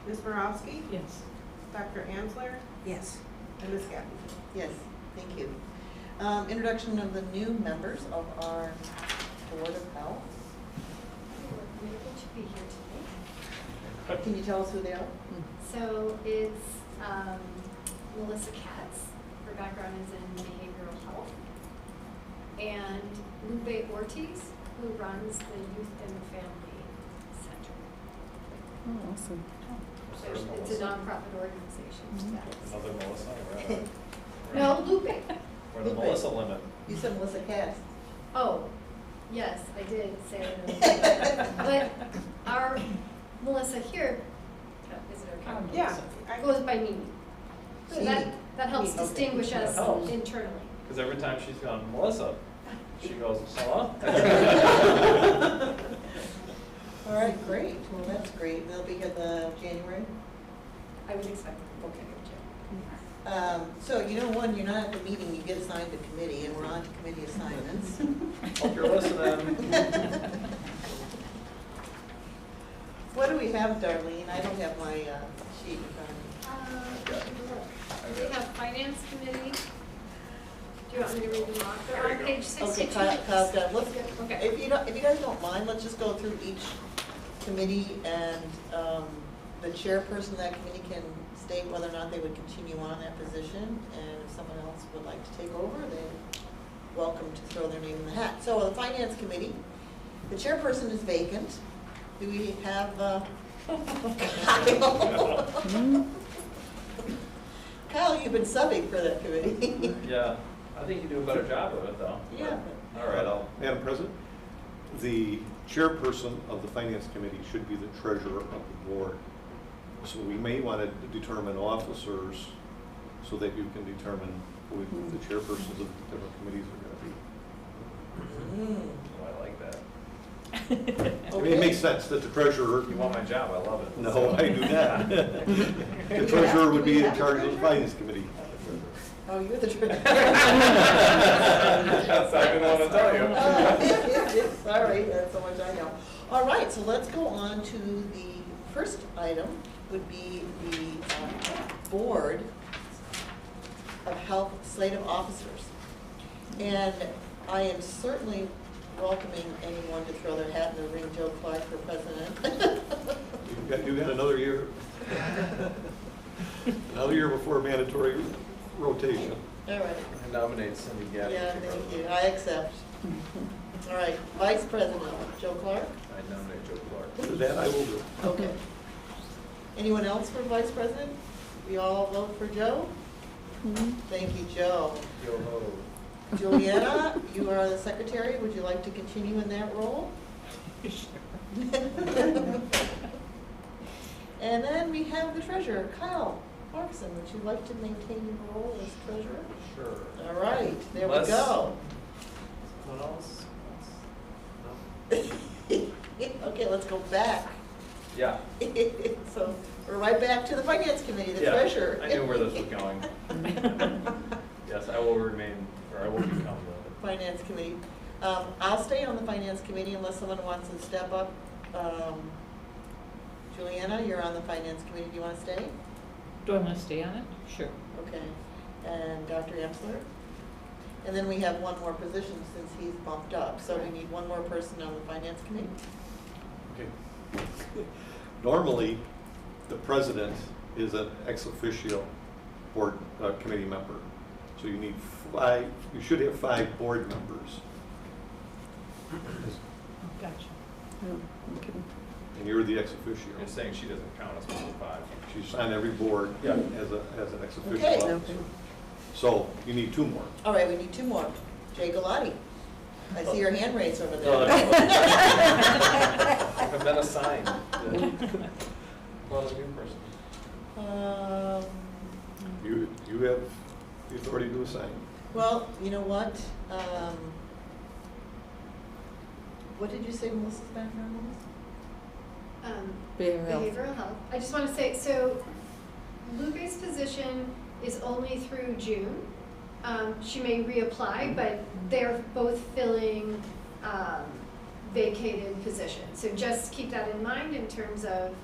G: Ms. Borowski?
H: Yes.
G: Dr. Ansler?
E: Yes.
G: And Ms. Gaffney?
A: Yes, thank you. Introduction of the new members of our Board of Health.
F: We're able to be here today.
A: Can you tell us who they are?
F: So it's Melissa Katz, her background is in behavioral health, and Lupe Ortiz, who runs the Youth and Family Center.
E: Oh, awesome.
F: So it's a nonprofit organization.
C: Another Melissa, or
F: No, Lupe.
C: we're the
A: Lupe.
C: Melissa limit.
A: You said Melissa Katz.
F: Oh, yes, I did say it. But our Melissa here, is it okay?
G: Yeah.
F: Goes by Mimi. So that helps
A: Okay.
F: distinguish us
C: That helps.
F: internally.
C: Because every time she's gone, Melissa, she goes, hello?
A: All right, great. Well, that's great. They'll be here the January.
F: I would expect it.
A: Okay. So, you know, when you're not at the meeting, you get assigned a committee, and we're on to committee assignments.
C: Hope you're listening.
A: What do we have, Darlene? I don't have my sheet in front of me.
F: We have Finance Committee, Do you want me to read them off? They're on page 62.
A: Okay, Kyle's got, let's,
F: Okay.
A: if you guys don't mind, let's just go through each committee and, the chairperson of that committee can state whether or not they would continue on that position, and if someone else would like to take over, they're welcome to throw their name in the hat. So, the finance committee, the chairperson is vacant. Do we have, Kyle? Kyle, you've been subbing for that committee.
C: Yeah, I think you do a better job of it, though.
A: Yeah.
C: All right,
K: Madam President, the chairperson of the finance committee should be the treasurer of the board. So we may want to determine officers so that you can determine who the chairpersons of the different committees are going to be.
C: Oh, I like that.
K: I mean, it makes sense that the treasurer.
C: You want my job, I love it.
K: No, I do not. The treasurer would be in charge of the finance committee.
A: Oh, you're the treasurer.
C: That's I didn't want to tell you.
A: Sorry, that's so much I know. All right, so let's go on to the first item, would be the Board of Health slate of officers. And I am certainly welcoming anyone to throw their hat in the ring. Joe Clark for president.
K: You got another year. Another year before mandatory rotation.
A: All right.
C: I nominate Cindy Gadd.
A: Yeah, thank you. I accept. All right, Vice President, Joe Clark?
C: I nominate Joe Clark.
K: That I will do.
A: Okay. Anyone else for Vice President? We all vote for Joe? Thank you, Joe.
C: Yo-ho.
A: Juliana, you are the secretary. Would you like to continue in that role? And then we have the treasurer, Kyle Clarkson. Would you like to maintain your role as treasurer?
C: Sure.
A: All right, there we
C: Unless-
A: go.
C: What else?
A: Okay, let's go back.
C: Yeah.
A: So we're right back to the finance committee, the
C: Yeah,
A: treasurer.
C: I knew where this was going. Yes, I will remain, or I will become the.
A: Finance committee. I'll stay on the finance committee unless someone wants to step up. Juliana, you're on the finance committee. Do you want to stay?
H: Do I want to stay on it? Sure.
A: Okay. And Dr. Emsler? And then we have one more position since he's bumped up. So we need one more person on the finance committee.
K: Okay. Normally, the president is an ex officio board committee member. So you need 5, you should have 5 board members.
H: Gotcha.
E: Okay.
K: And you're the ex officio.
C: You're saying she doesn't count as one of the 5.
K: She's on every board
C: Yeah.
K: as an ex officio
A: Okay.
K: officer.
E: Okay.
K: So you need 2 more.
A: All right, we need 2 more. Jay Galati. I see your hand raised over
C: No,
A: there.
C: I've been assigned. Well, a new person.
K: You have the authority to assign.
A: Well, you know what? What did you say Melissa's background was?
F: Behavioral health. I just want to say, so Lupe's position is only through June. She may reapply, but they're both filling vacated positions. So just keep that in mind in terms of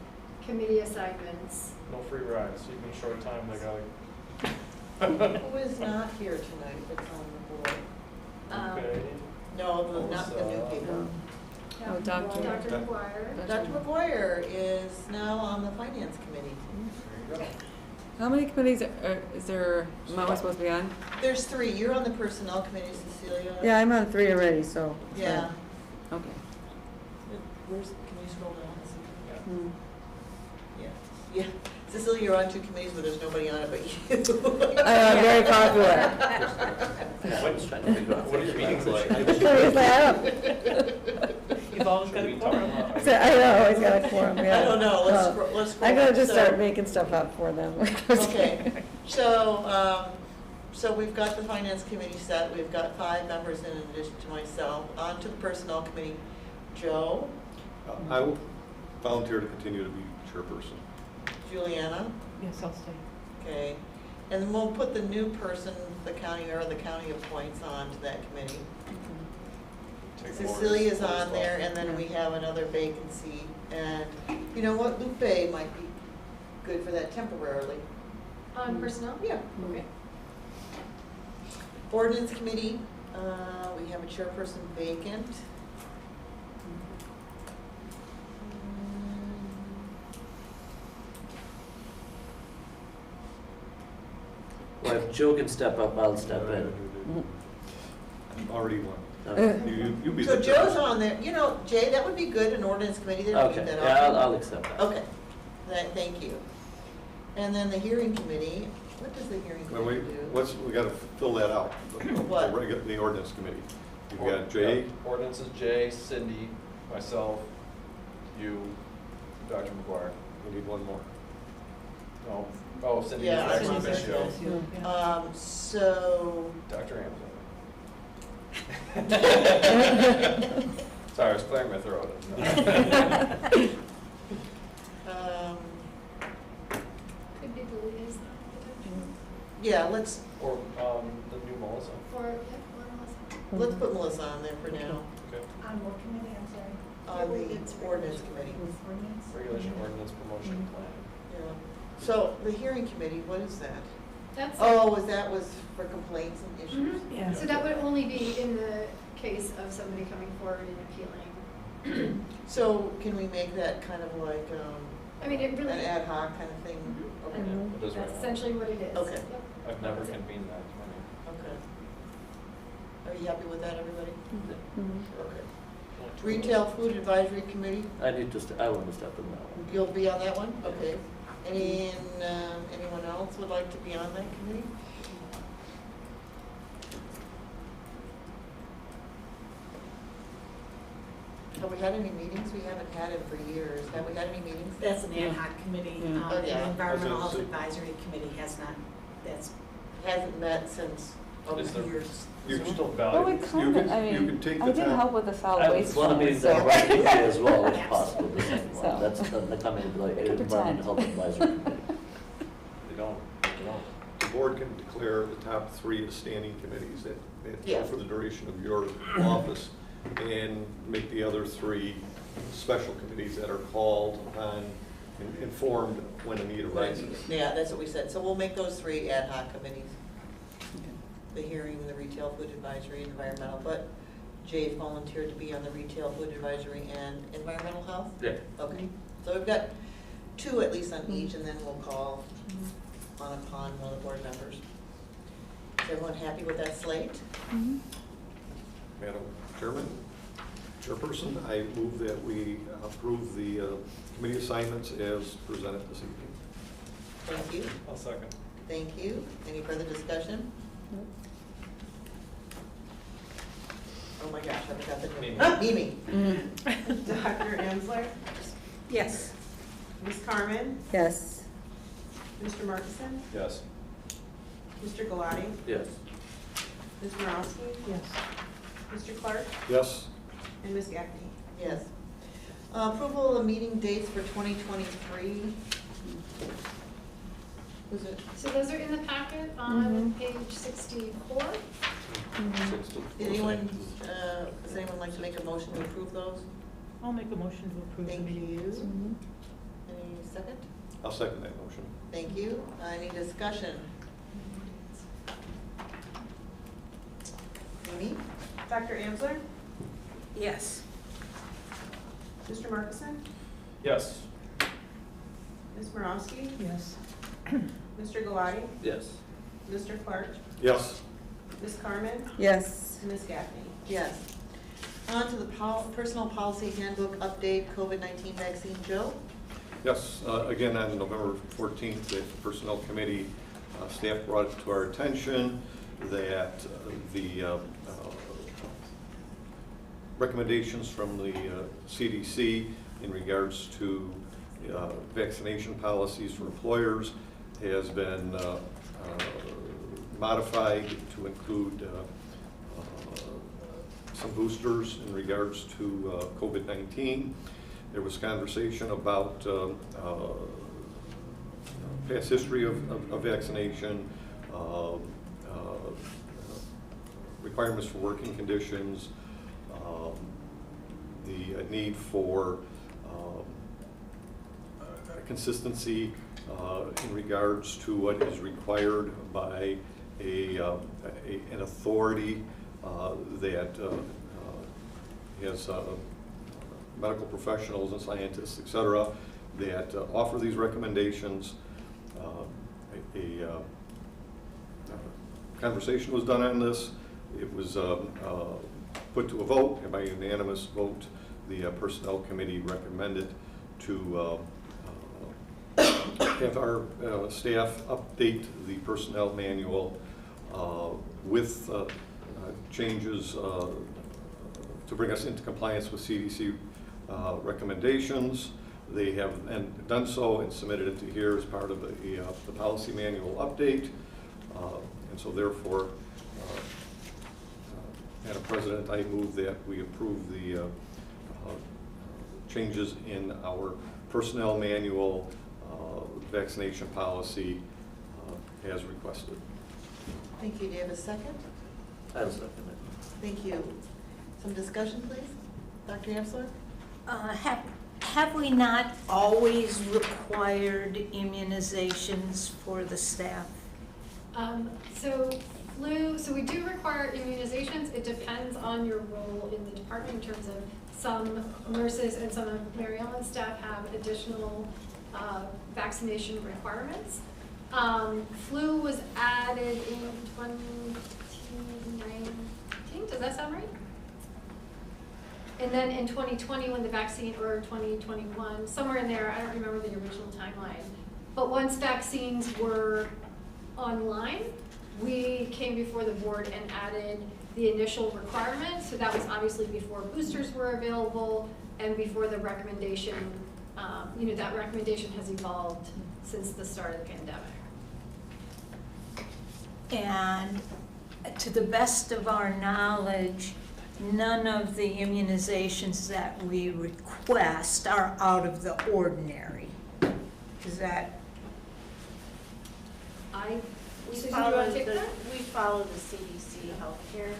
F: committee assignments.
C: No free rides, even short time, they gotta.
A: Who is not here tonight that's on the board?
C: Okay.
A: No, not the new people.
E: Oh, Dr.
F: Dr. McGuire.
A: Dr. McGuire is now on the finance committee.
C: There you go.
E: How many committees is there, Mo supposed to be on?
A: There's 3. You're on the personnel committee, Cecilia.
E: Yeah, I'm on 3 already, so.
A: Yeah.
E: Okay.
A: Where's, can you scroll down and see?
E: Hmm.
A: Yeah. Yeah. Cecilia, you're on 2 committees, but there's nobody on it but you.
E: I'm very popular.
C: What are your meetings like?
H: You've always got a quorum.
E: So I know, always got a quorum, yeah.
A: I don't know. Let's
E: Oh.
A: let's scroll
E: I'm gonna
A: up.
E: just
A: So-
E: start making stuff up for them.
A: Okay, so, so we've got the finance committee set, we've got 5 members in addition to myself. On to the personnel committee. Joe,
K: I will volunteer to continue to be chairperson.
A: Juliana,
H: Yes, I'll stay.
A: okay. And then we'll put the new person the county appoints on to that committee.
C: Take
A: Cecilia's
C: Laura's
A: on there, and then we have another vacancy. And you know what, Lupe might be good for that temporarily.
F: On personnel?
A: Yeah.
F: Okay.
A: Ordinance Committee, we have a chairperson vacant.
P: Well, if Joe can step up, I'll step in.
K: Already one.
P: Okay.
K: You be
A: So
K: the
A: Joe's
K: chairperson.
A: on there, you know, Jay, that would be good, an ordinance committee, they don't
P: Okay,
A: keep that
P: yeah,
A: on.
P: I'll accept that.
A: Okay, thank you. And then the hearing committee, what does the hearing
K: Well,
A: committee do?
K: we gotta fill that out.
A: What?
K: The ordinance committee. You've got Jay,
C: Ordinance is Jay, Cindy, myself, you, Dr. McGuire.
K: we need one more.
C: Oh, Cindy is
A: Yeah, I
C: ex
A: was gonna say
C: officio.
A: that. So,
C: Dr. Amsley. Sorry, I was clearing my throat.
F: Could be the liaison.
A: yeah, let's,
C: Or, the new Melissa.
F: Or, yeah, or Melissa.
A: let's put Melissa on there for now,
C: Okay.
G: On what committee, I'm sorry?
A: on the ordinance committee.
G: Ordinance?
C: Regulation ordinance promotion plan.
A: Yeah. So the hearing committee, what is that?
F: That's.
A: Oh, was for complaints and issues?
F: Mhm.
H: Yeah.
F: So that would only be in the case of somebody coming forward and appealing.
A: So can we make that kind of like,
F: I mean, it
A: an
F: really,
A: ad hoc kind of thing?
F: Mhm.
A: Okay,
C: It is right
F: that's
C: now.
F: essentially what it is.
A: Okay.
F: Yep.
C: I've never
F: That's it.
C: convened that committee.
A: okay. Are you happy with that, everybody?
E: Mhm.
A: Okay. Retail Food Advisory Committee,
P: I need to, I want to step in that one.
A: you'll be on that one? Okay. Anyone else would like to be on that committee? Have we had any meetings? We haven't had it for years. Have we had any meetings?
M: That's an ad hoc committee.
E: Yeah.
A: Oh, yeah.
M: The Environmental
K: I was
M: Health
K: gonna say-
M: Advisory Committee has not, that's,
A: Hasn't met since over
C: Is there-
A: years.
C: You
K: You-
C: still
E: Well,
C: value.
E: we kind of, I
K: you
E: mean,
K: can take
E: I
K: the
E: did
K: time.
E: help with the solid
P: I
E: waste.
P: want to be
E: one,
P: the
E: so-
P: right committee as well, if possible, the second
E: So-
P: one. That's the coming, like,
E: We can
P: Environmental
E: pretend.
P: Health Advisory Committee.
C: They don't.
K: The board can declare the top three as standing committees that
A: Yeah.
K: for the duration of your office, and make the other three special committees that are called upon and informed when a need arises.
A: Yeah, that's what we said. So we'll make those three ad hoc committees. The hearing, the retail food advisory, environmental, but Jay volunteered to be on the retail food advisory and environmental health?
P: Yeah.
A: Okay, so we've got two at least on each, and then we'll call on upon one of the board members. Is everyone happy with that slate?
E: Mhm.
K: Madam Chairman, Chairperson, I move that we approve the committee assignments as presented this evening.
A: Thank you,
C: I'll second.
A: thank you. Any further discussion? Oh my gosh, I forgot the name.
C: Mimi.
A: Mimi.
G: Dr. Amsler,
M: yes.
G: Ms. Carmen,
E: Yes.
G: Mr. Markison,
C: Yes.
G: Mr. Galati,
P: Yes.
G: Ms. Morowski,
H: Yes.
G: Mr. Clark,
K: Yes?
G: and Ms. Gaffney.
A: Yes. Approval of meeting dates for 2023. Who's it?
F: So those are in the packet on
E: Mhm.
F: page 64.
A: Did anyone, does anyone like to make a motion to approve those?
H: I'll make a motion to approve the
A: Thank
H: meeting.
A: you.
E: Mhm.
A: Any second?
K: I'll second that motion.
A: Thank you. Any discussion? Mimi?
G: Dr. Amsler,
M: Yes.
G: Mr. Markison,
C: Yes.
G: Ms. Morowski,
H: Yes.
G: Mr. Galati,
P: Yes.
G: Mr. Clark,
K: Yes?
G: Ms. Carmen,
E: Yes.
G: and Ms. Gaffney.
A: Yes. On to the Personnel Policy Handbook Update, COVID-19 vaccine. Joe?
K: Yes, again, on November 14th, the Personnel Committee staff brought it to our attention that the recommendations from the CDC in regards to vaccination policies for employers has been modified to include some boosters in regards to COVID-19. There was conversation about past history of vaccination, requirements for working conditions, the need for consistency in regards to what is required by an authority that has medical professionals and scientists, et cetera, that offer these recommendations. A conversation was done on this. It was put to a vote, and by unanimous vote, the Personnel Committee recommended to have our staff update the personnel manual with changes to bring us into compliance with CDC recommendations. They have done so and submitted it to here as part of the policy manual update. And so therefore, Madam President, I move that we approve the changes in our personnel manual vaccination policy as requested.
A: Thank you. Do you have a second?
P: I'll second it.
A: Thank you. Some discussion, please? Dr. Amsler?
Q: Have we not always required immunizations for the staff?
F: So we do require immunizations. It depends on your role in the department in terms of some nurses and some of Mary Ellen's staff have additional vaccination requirements. Flu was added in 2019, does that sound right? And then in 2020 when the vaccine, or 2021, somewhere in there, I don't remember the original timeline. But once vaccines were online, we came before the board and added the initial requirements. So that was obviously before boosters were available and before the recommendation, that recommendation has evolved since the start of the pandemic.
Q: And to the best of our knowledge, none of the immunizations that we request are out of the ordinary. Is that?
D: We
F: Susan,
D: follow
F: do you want to take that?
D: we follow the CDC healthcare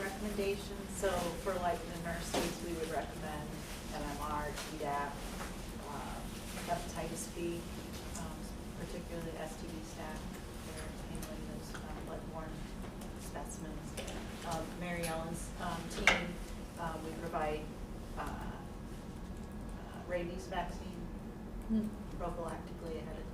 D: recommendations. So for like the nurses, we would recommend MMR, Tdap, hepatitis B, particularly STD staff that are handling those bloodborne specimens. Mary Ellen's team, we provide rabies vaccine prophylactically ahead of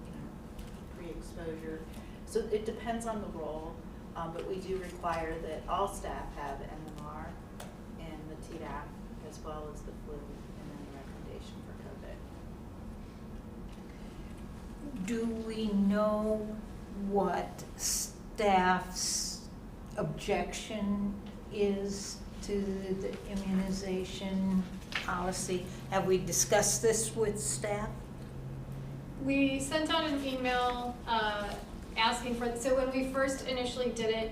D: pre-exposure. So it depends on the role, but we do require that all staff have MMR and the Tdap as well as the flu, and then the recommendation for COVID.
Q: Do we know what staff's objection is to the immunization policy? Have we discussed this with staff?
F: We sent out an email asking for, so when we first initially did it,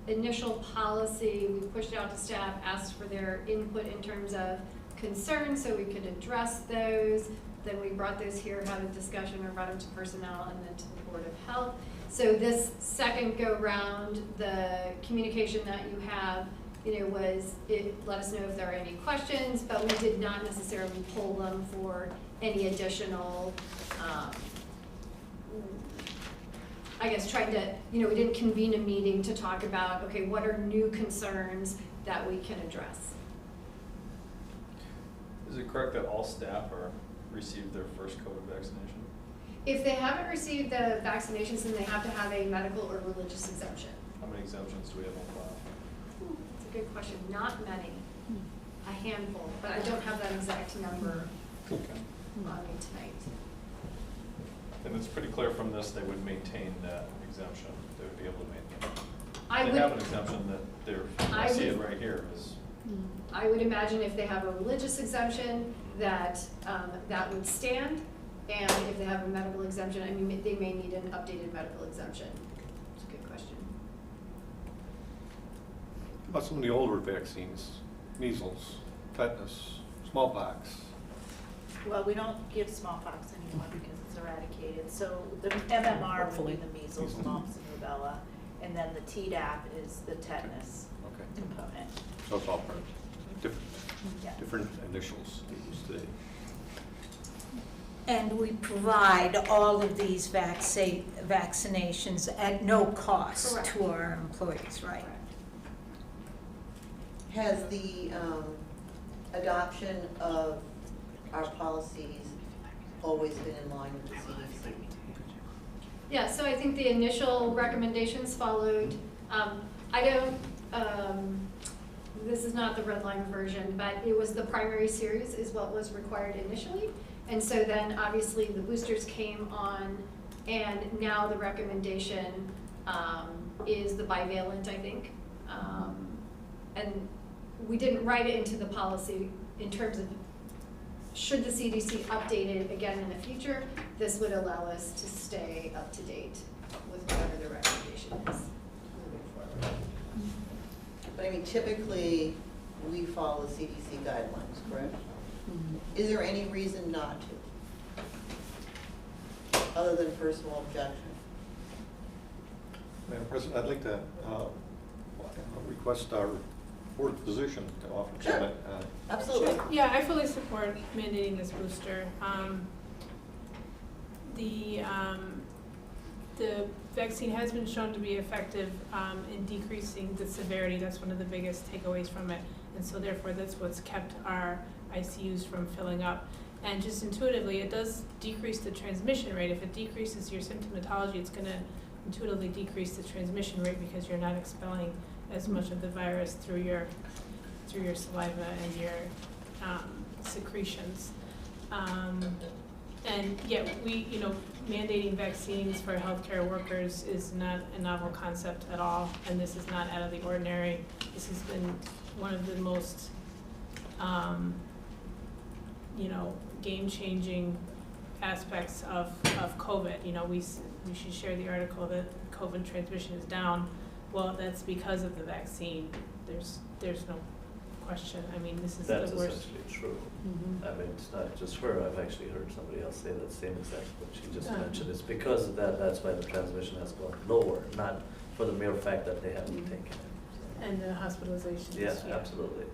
F: the initial policy, we pushed it out to staff, asked for their input in terms of concerns so we could address those. Then we brought those here, had a discussion, or brought them to personnel and then to the Board of Health. So this second go round, the communication that you have, was it let us know if there are any questions, but we did not necessarily pull them for any additional, I guess trying to, we didn't convene a meeting to talk about, okay, what are new concerns that we can address?
C: Is it correct that all staff received their first COVID vaccination?
F: If they haven't received the vaccinations, then they have to have a medical or religious exemption.
C: How many exemptions do we have on file?
F: That's a good question. Not many, a handful, but I don't have that exact number
C: Okay.
F: on me tonight.
C: And it's pretty clear from this they would maintain that exemption. They would be able to maintain.
F: I
C: They
F: would-
C: have an exemption that I see it right here is.
F: I would imagine if they have a religious exemption, that that would stand. And if they have a medical exemption, they may need an updated medical exemption. It's a good question.
K: About some of the older vaccines, measles, tetanus, smallpox.
D: Well, we don't give smallpox anymore because it's eradicated. So the MMR would be the measles, mumps, and rubella, and then the Tdap is the tetanus component.
K: So it's all part of different initials they use today.
Q: And we provide all of these vaccinations at no cost
F: Correct.
Q: to our employees, right?
A: Has the adoption of our policies always been in line with the CDC?
F: Yeah, so I think the initial recommendations followed, I don't, this is not the red line version, but it was the primary series is what was required initially. And so then obviously the boosters came on, and now the recommendation is the bivalent, I think. And we didn't write it into the policy in terms of should the CDC update it again in the future, this would allow us to stay up to date with whatever the recommendation is moving forward.
A: But I mean, typically, we follow the CDC guidelines, correct? Is there any reason not to? Other than personal objection?
K: Madam President, I'd like to request our board physician to offer comment.
A: Absolutely.
R: Yeah, I fully support mandating this booster. The vaccine has been shown to be effective in decreasing the severity. That's one of the biggest takeaways from it. And so therefore, that's what's kept our ICUs from filling up. And just intuitively, it does decrease the transmission rate. If it decreases your symptomatology, it's going to intuitively decrease the transmission rate because you're not expelling as much of the virus through your saliva and your secretions. And yet mandating vaccines for healthcare workers is not a novel concept at all, and this is not out of the ordinary. This has been one of the most, game-changing aspects of COVID. We should share the article that COVID transmission is down. Well, that's because of the vaccine. There's no question. I mean, this is the worst.
P: That's essentially true.
R: Mm-hmm.
P: I mean, it's not just her. I've actually heard somebody else say that same exact what she just mentioned. It's because of that. That's why the transmission has gone lower, not for the mere fact that they haven't taken it.
R: And the hospitalizations.
P: Yes, absolutely.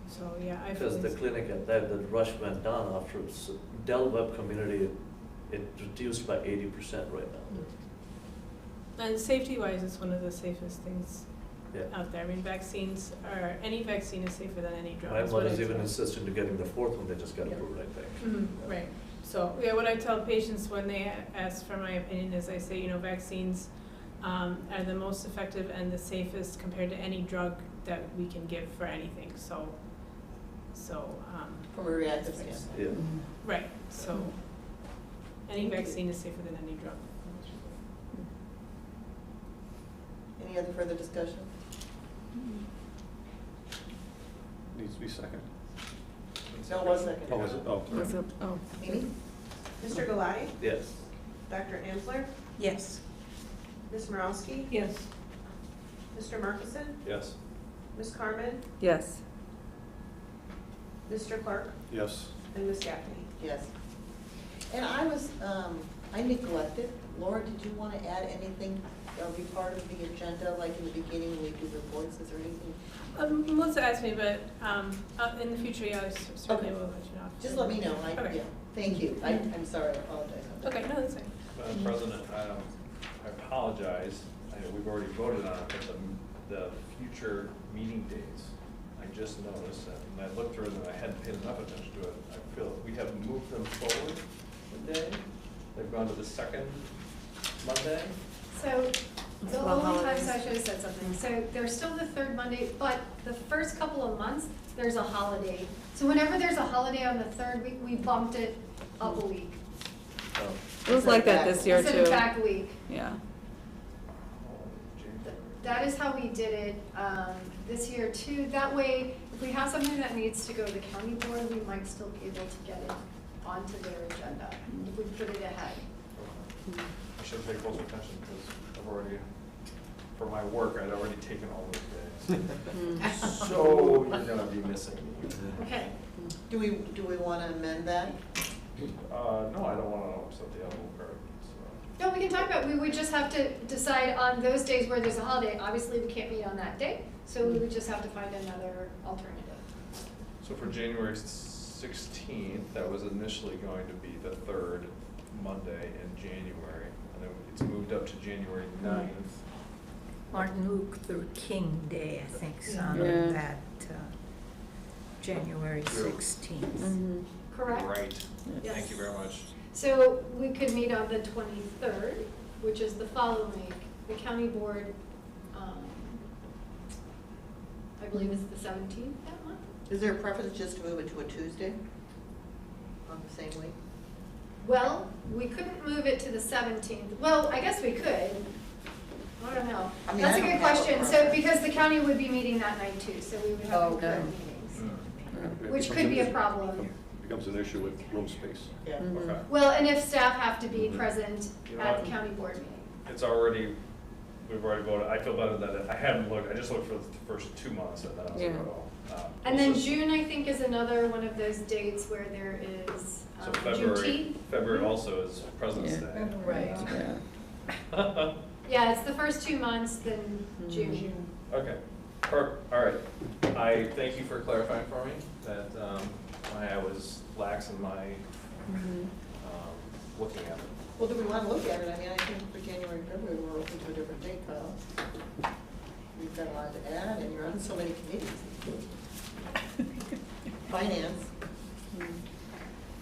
R: So yeah, I
P: Because the clinic at that, the rush went down after Del Webb community, it reduced by 80% right now.
R: And safety-wise, it's one of the safest things out there. I mean, any vaccine is safer than any drug.
P: My mother's even insisting to getting the fourth one, they just got approved, I think.
R: Mm-hmm. Right. So, yeah, what I tell patients when they ask for my opinion is I say, vaccines are the most effective and the safest compared to any drug that we can give for anything. So
A: from a reactive standpoint.
P: Yeah.
R: Right. So any vaccine is safer than any drug.
A: Any other further discussion?
K: Needs to be second.
A: No, one second.
K: Oh, is it? Oh, sorry.
A: Amy?
G: Mr. Galati?
P: Yes.
G: Dr. Ansler?
Q: Yes.
G: Ms. Morowski?
H: Yes.
G: Mr. Markison?
C: Yes.
G: Ms. Carmen?
E: Yes.
G: Mr. Clark?
K: Yes.
G: And Ms. Gaffney?
A: Yes. And I neglected. Laura, did you want to add anything that would be part of the agenda, like in the beginning when we do reports? Is there anything?
R: Melissa asked me, but in the future, yeah, I certainly will let you know.
A: Just let me know.
R: Okay.
A: Yeah, thank you. I'm sorry, I apologize.
R: Okay, no, that's fine.
C: Madam President, I apologize. I know we've already voted on it, but the future meeting dates, I just noticed that when I looked through them, I hadn't paid enough attention to it. I feel we have moved them forward a day. They've gone to the second Monday.
F: So the only times I should have said something, so they're still the third Monday, but the first couple of months, there's a holiday. So whenever there's a holiday on the third week, we bumped it up a week.
E: It was like that this year too.
F: Instead of back a week.
E: Yeah.
F: That is how we did it this year too. That way, if we have something that needs to go to the county board, we might still be able to get it onto their agenda if we put it ahead.
C: I should pay closer attention because I've already, for my work, I'd already taken all those days. So you're gonna be missing me.
F: Okay.
A: Do we want to amend that?
C: No, I don't want to upset the apple cart.
F: No, we can talk about, we would just have to decide on those days where there's a holiday. Obviously, we can't meet on that day, so we would just have to find another alternative.
C: So for January 2nd, 16th, that was initially going to be the third Monday in January, and then it's moved up to January 9th.
Q: Martin Luther King Day, I think, is on
E: Yeah.
Q: that, January 16th.
E: Mhm.
F: Correct?
C: Right,
F: Yes.
C: thank you very much.
F: So we could meet on the 23rd, which is the following week. The county board, I believe it's the 17th that month?
A: Is there a preference just to move it to a Tuesday on the same week?
F: Well, we couldn't move it to the 17th. Well, I guess we could. I don't know.
A: I mean,
F: That's
A: I
F: a
A: don't
F: good
A: have a
F: question. So,
A: preference.
F: because the county would be meeting that night too, so we would have
A: Oh,
F: concurrent
A: okay.
F: meetings, which could be a problem.
K: Becomes an issue with room space.
A: Yeah.
C: Okay.
F: Well, and if staff have to be present
C: You know
F: at
C: what?
F: the county board meeting.
C: It's already, we've already voted. I feel better that I hadn't looked, I just looked for the first 2 months, and then I was like,
E: Yeah.
C: oh.
F: And then June, I think, is another one of those dates where there is
C: So
F: Juneteenth.
C: February also is President's
E: Yeah.
C: Day.
F: Right.
E: Yeah.
F: Yeah, it's the first 2 months, then
E: Mm-hmm.
F: June.
C: Okay, perfect, all right. I thank you for clarifying for me that I was lax in my looking at it.
A: Well, do we want to look at it? I mean, I think for January, February, we're open to a different date, Kyle. We've got a lot to add, and you're on so many committees. Finance.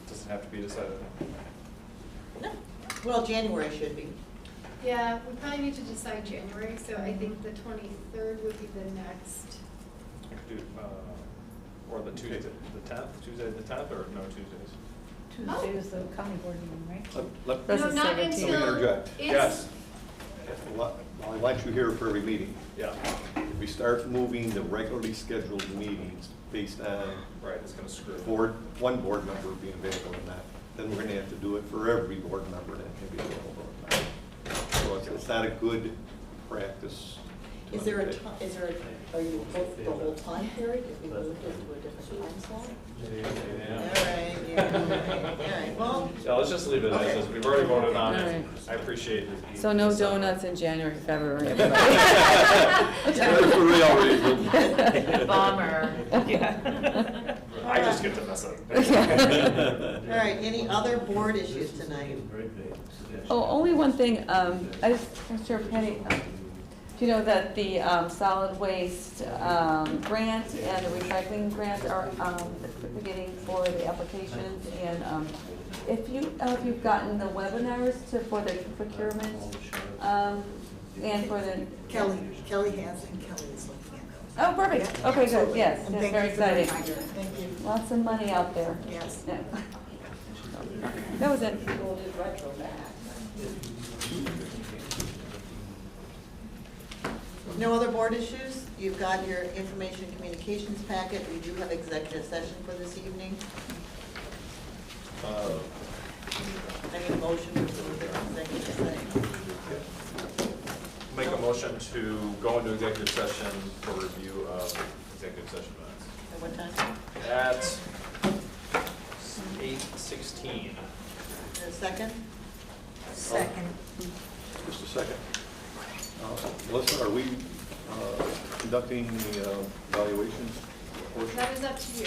C: Doesn't have to be decided.
A: No. Well, January should be.
F: Yeah, we probably need to decide January, so I think the 23rd would be the next.
C: I could do, or the Tuesday, the 10th, Tuesday the 10th, or no Tuesdays?
H: Tuesday is the county board meeting, right?
E: That's
F: No,
E: the
F: not
E: 17th.
F: until.
K: Let me interject.
F: it's-
C: Yes.
K: Well, I want you here for every meeting.
C: Yeah,
K: If we start moving the regularly scheduled meetings based on
C: right, it's gonna screw.
K: one board member being available or not, then we're gonna have to do it for every board member that can be available or not. So it's not a good practice. to
A: Is there a,
K: undertake.
A: are you both the whole time period if we moved it to a different time slot?
C: Yeah.
A: All right, yeah, all right, well.
C: Yeah, let's just leave it as
A: Okay.
C: is. We've already voted on it.
E: Alright.
C: I appreciate it.
E: So no donuts in January, February, everybody.
K: That's for real.
J: Bummer.
C: I just get to mess up.
A: All right, any other board issues tonight?
E: Oh, only one thing, I'm sure Penny, do you know that the solid waste grant and the recycling grant are beginning for the applications? And if you've gotten the webinars for the procurement and for the.
M: Kelly has, and Kelly is looking at those.
E: Oh, perfect. Okay, good. Yes,
M: And
E: that's
M: thank
E: very
M: you for the
E: exciting.
M: reminder. Thank you.
E: Lots of money out there.
M: Yes.
E: Yeah. That was it.
A: No other board issues? You've got your information communications packet. We do have executive session for this evening. I need a motion for the executive session.
C: Make a motion to go into executive session for review of executive session minutes.
A: At what time?
C: At 8:16.
A: A second?
Q: Second.
K: Just a second. Melissa, are we conducting the evaluations portion?
F: That is up to you.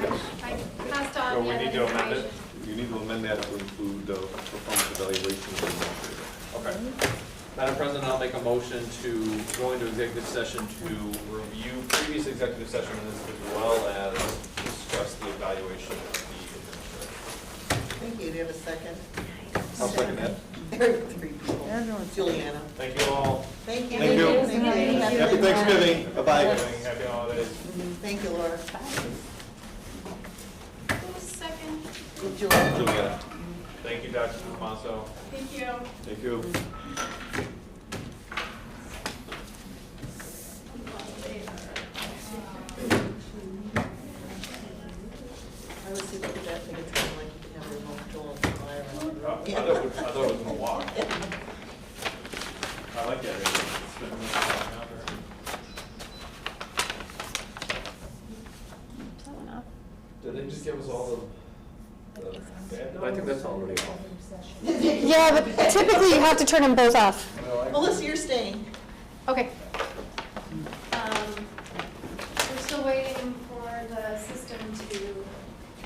K: Yes.
F: I passed
C: So
F: on
C: we
F: the
C: need
F: other
C: to amend it?
F: information.
K: You need to amend that to include performance evaluations.
C: Okay. Madam President, I'll make a motion to go into executive session to review previous executive session minutes as well as discuss the evaluation of the administrator.
A: Thank you. Do you have a second?
K: I'll second that.
A: There are three people. Juliana.
C: Thank you all.
A: Thank you.
K: Thank you.
A: Thank you.
K: Happy Thanksgiving. Bye-bye.
C: Happy holidays.
A: Thank you, Laura.
F: Who was second?
A: Juliana.
K: Juliana.
C: Thank you, Dr. Tomaso.
F: Thank you.
K: Thank you.
A: I was thinking that thing, it's kind of like you can have a remote control and fly around.
C: I thought it was gonna walk. I like that. It's been out there. Did they just give us all the
P: I think that's already off.
S: Yeah, but typically you have to turn them both off.
A: Melissa, you're staying.
F: Okay. We're still waiting for the system to,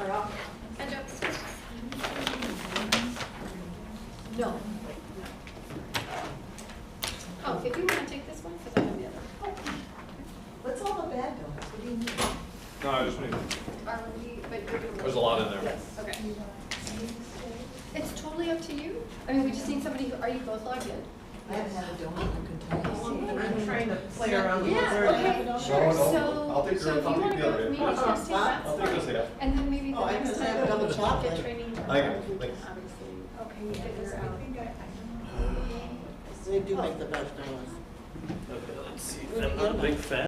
F: or to you? I mean, we just need somebody who, are you both logged in?
A: I haven't had a donut in Kentucky.
G: And I'm trying to play around with
F: Yeah,
G: what's
F: okay,
C: No,
F: sure,
C: no,
F: so,
C: I'll take
F: so
C: your-
F: if
C: I'll
F: you
C: take
F: wanna
C: the
F: go
C: other
F: with me
C: half.
F: and testing, that's
C: I'll take this
F: fine.
C: half.
F: And then maybe the
A: Oh, I
F: next
A: was
F: time.
A: gonna have double
F: we'll
A: chocolate.
F: Get training.
C: I got it. Thanks.
F: Obviously, okay, we figure out.
A: They do make the best donuts.
P: Okay, let's see, I'm not a big fan.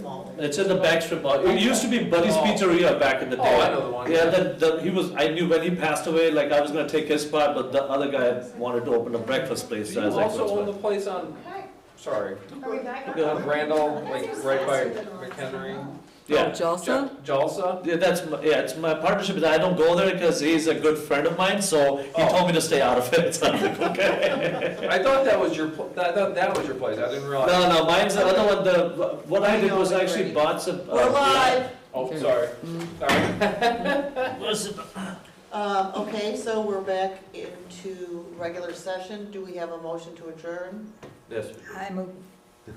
A: Mall.
P: It's in the backstrip mall. It used to be Buddy's Pizzeria back in the day.
C: Oh, I know the one.
P: Yeah, I knew when he passed away, like I was gonna take his spot, but the other guy wanted to open a breakfast place.
C: Do
P: So I
C: you
P: was like,
C: also own the
P: "What's
C: place on, sorry,
F: Are we back on?
P: Yeah.
C: Randall, like right by McHenry?
P: Yeah.
E: Jalsa?
C: Jalsa?
P: Yeah, it's my partnership. I don't go there because he's a good friend of mine, so he told me to stay out of it. So I was like, okay.
C: I thought that was your, I thought that was your place, I didn't realize.
P: No, mine's the other one. What I did was actually bought some.
A: We're live.
C: Oh, sorry, sorry.
A: Okay, so we're back into regular session. Do we have a motion to adjourn?
P: Yes.
Q: I move.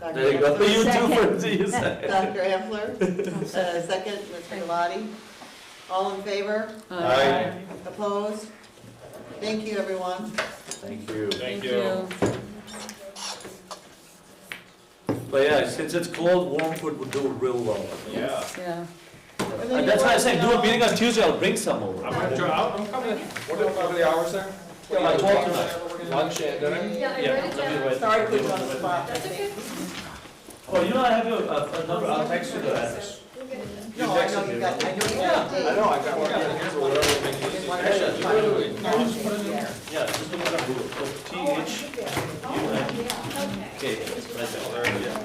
A: Dr.
P: There you go.
A: Hampler?
P: You do for you say.
A: Dr. Hampler, second, Mr. Galati. All in favor?
P: Aye.
A: Opposed? Thank you, everyone.
P: Thank you.
C: Thank you.
P: But yeah, since it's cold, warm food would do real well.
C: Yeah.
E: Yeah.
P: And that's why I say do a meeting on Tuesday. I'll bring some over.
C: I'm gonna try, I'm coming, what are the hours there?
P: Yeah, 12 tonight.
C: Lunch and dinner?
F: Yeah, I
P: Yeah,
F: wrote it
P: let me
F: down.
P: write-
M: Sorry to put you on the spot.
F: That's okay.
P: Oh, you know, I have a number. I'll text you the address.
A: No, I know you got, I know you got a date.
C: I know, I got one here for whatever we make it.
P: Yeah, just look it up. Google. TH.
F: Okay.
P: Okay, right there. Yeah.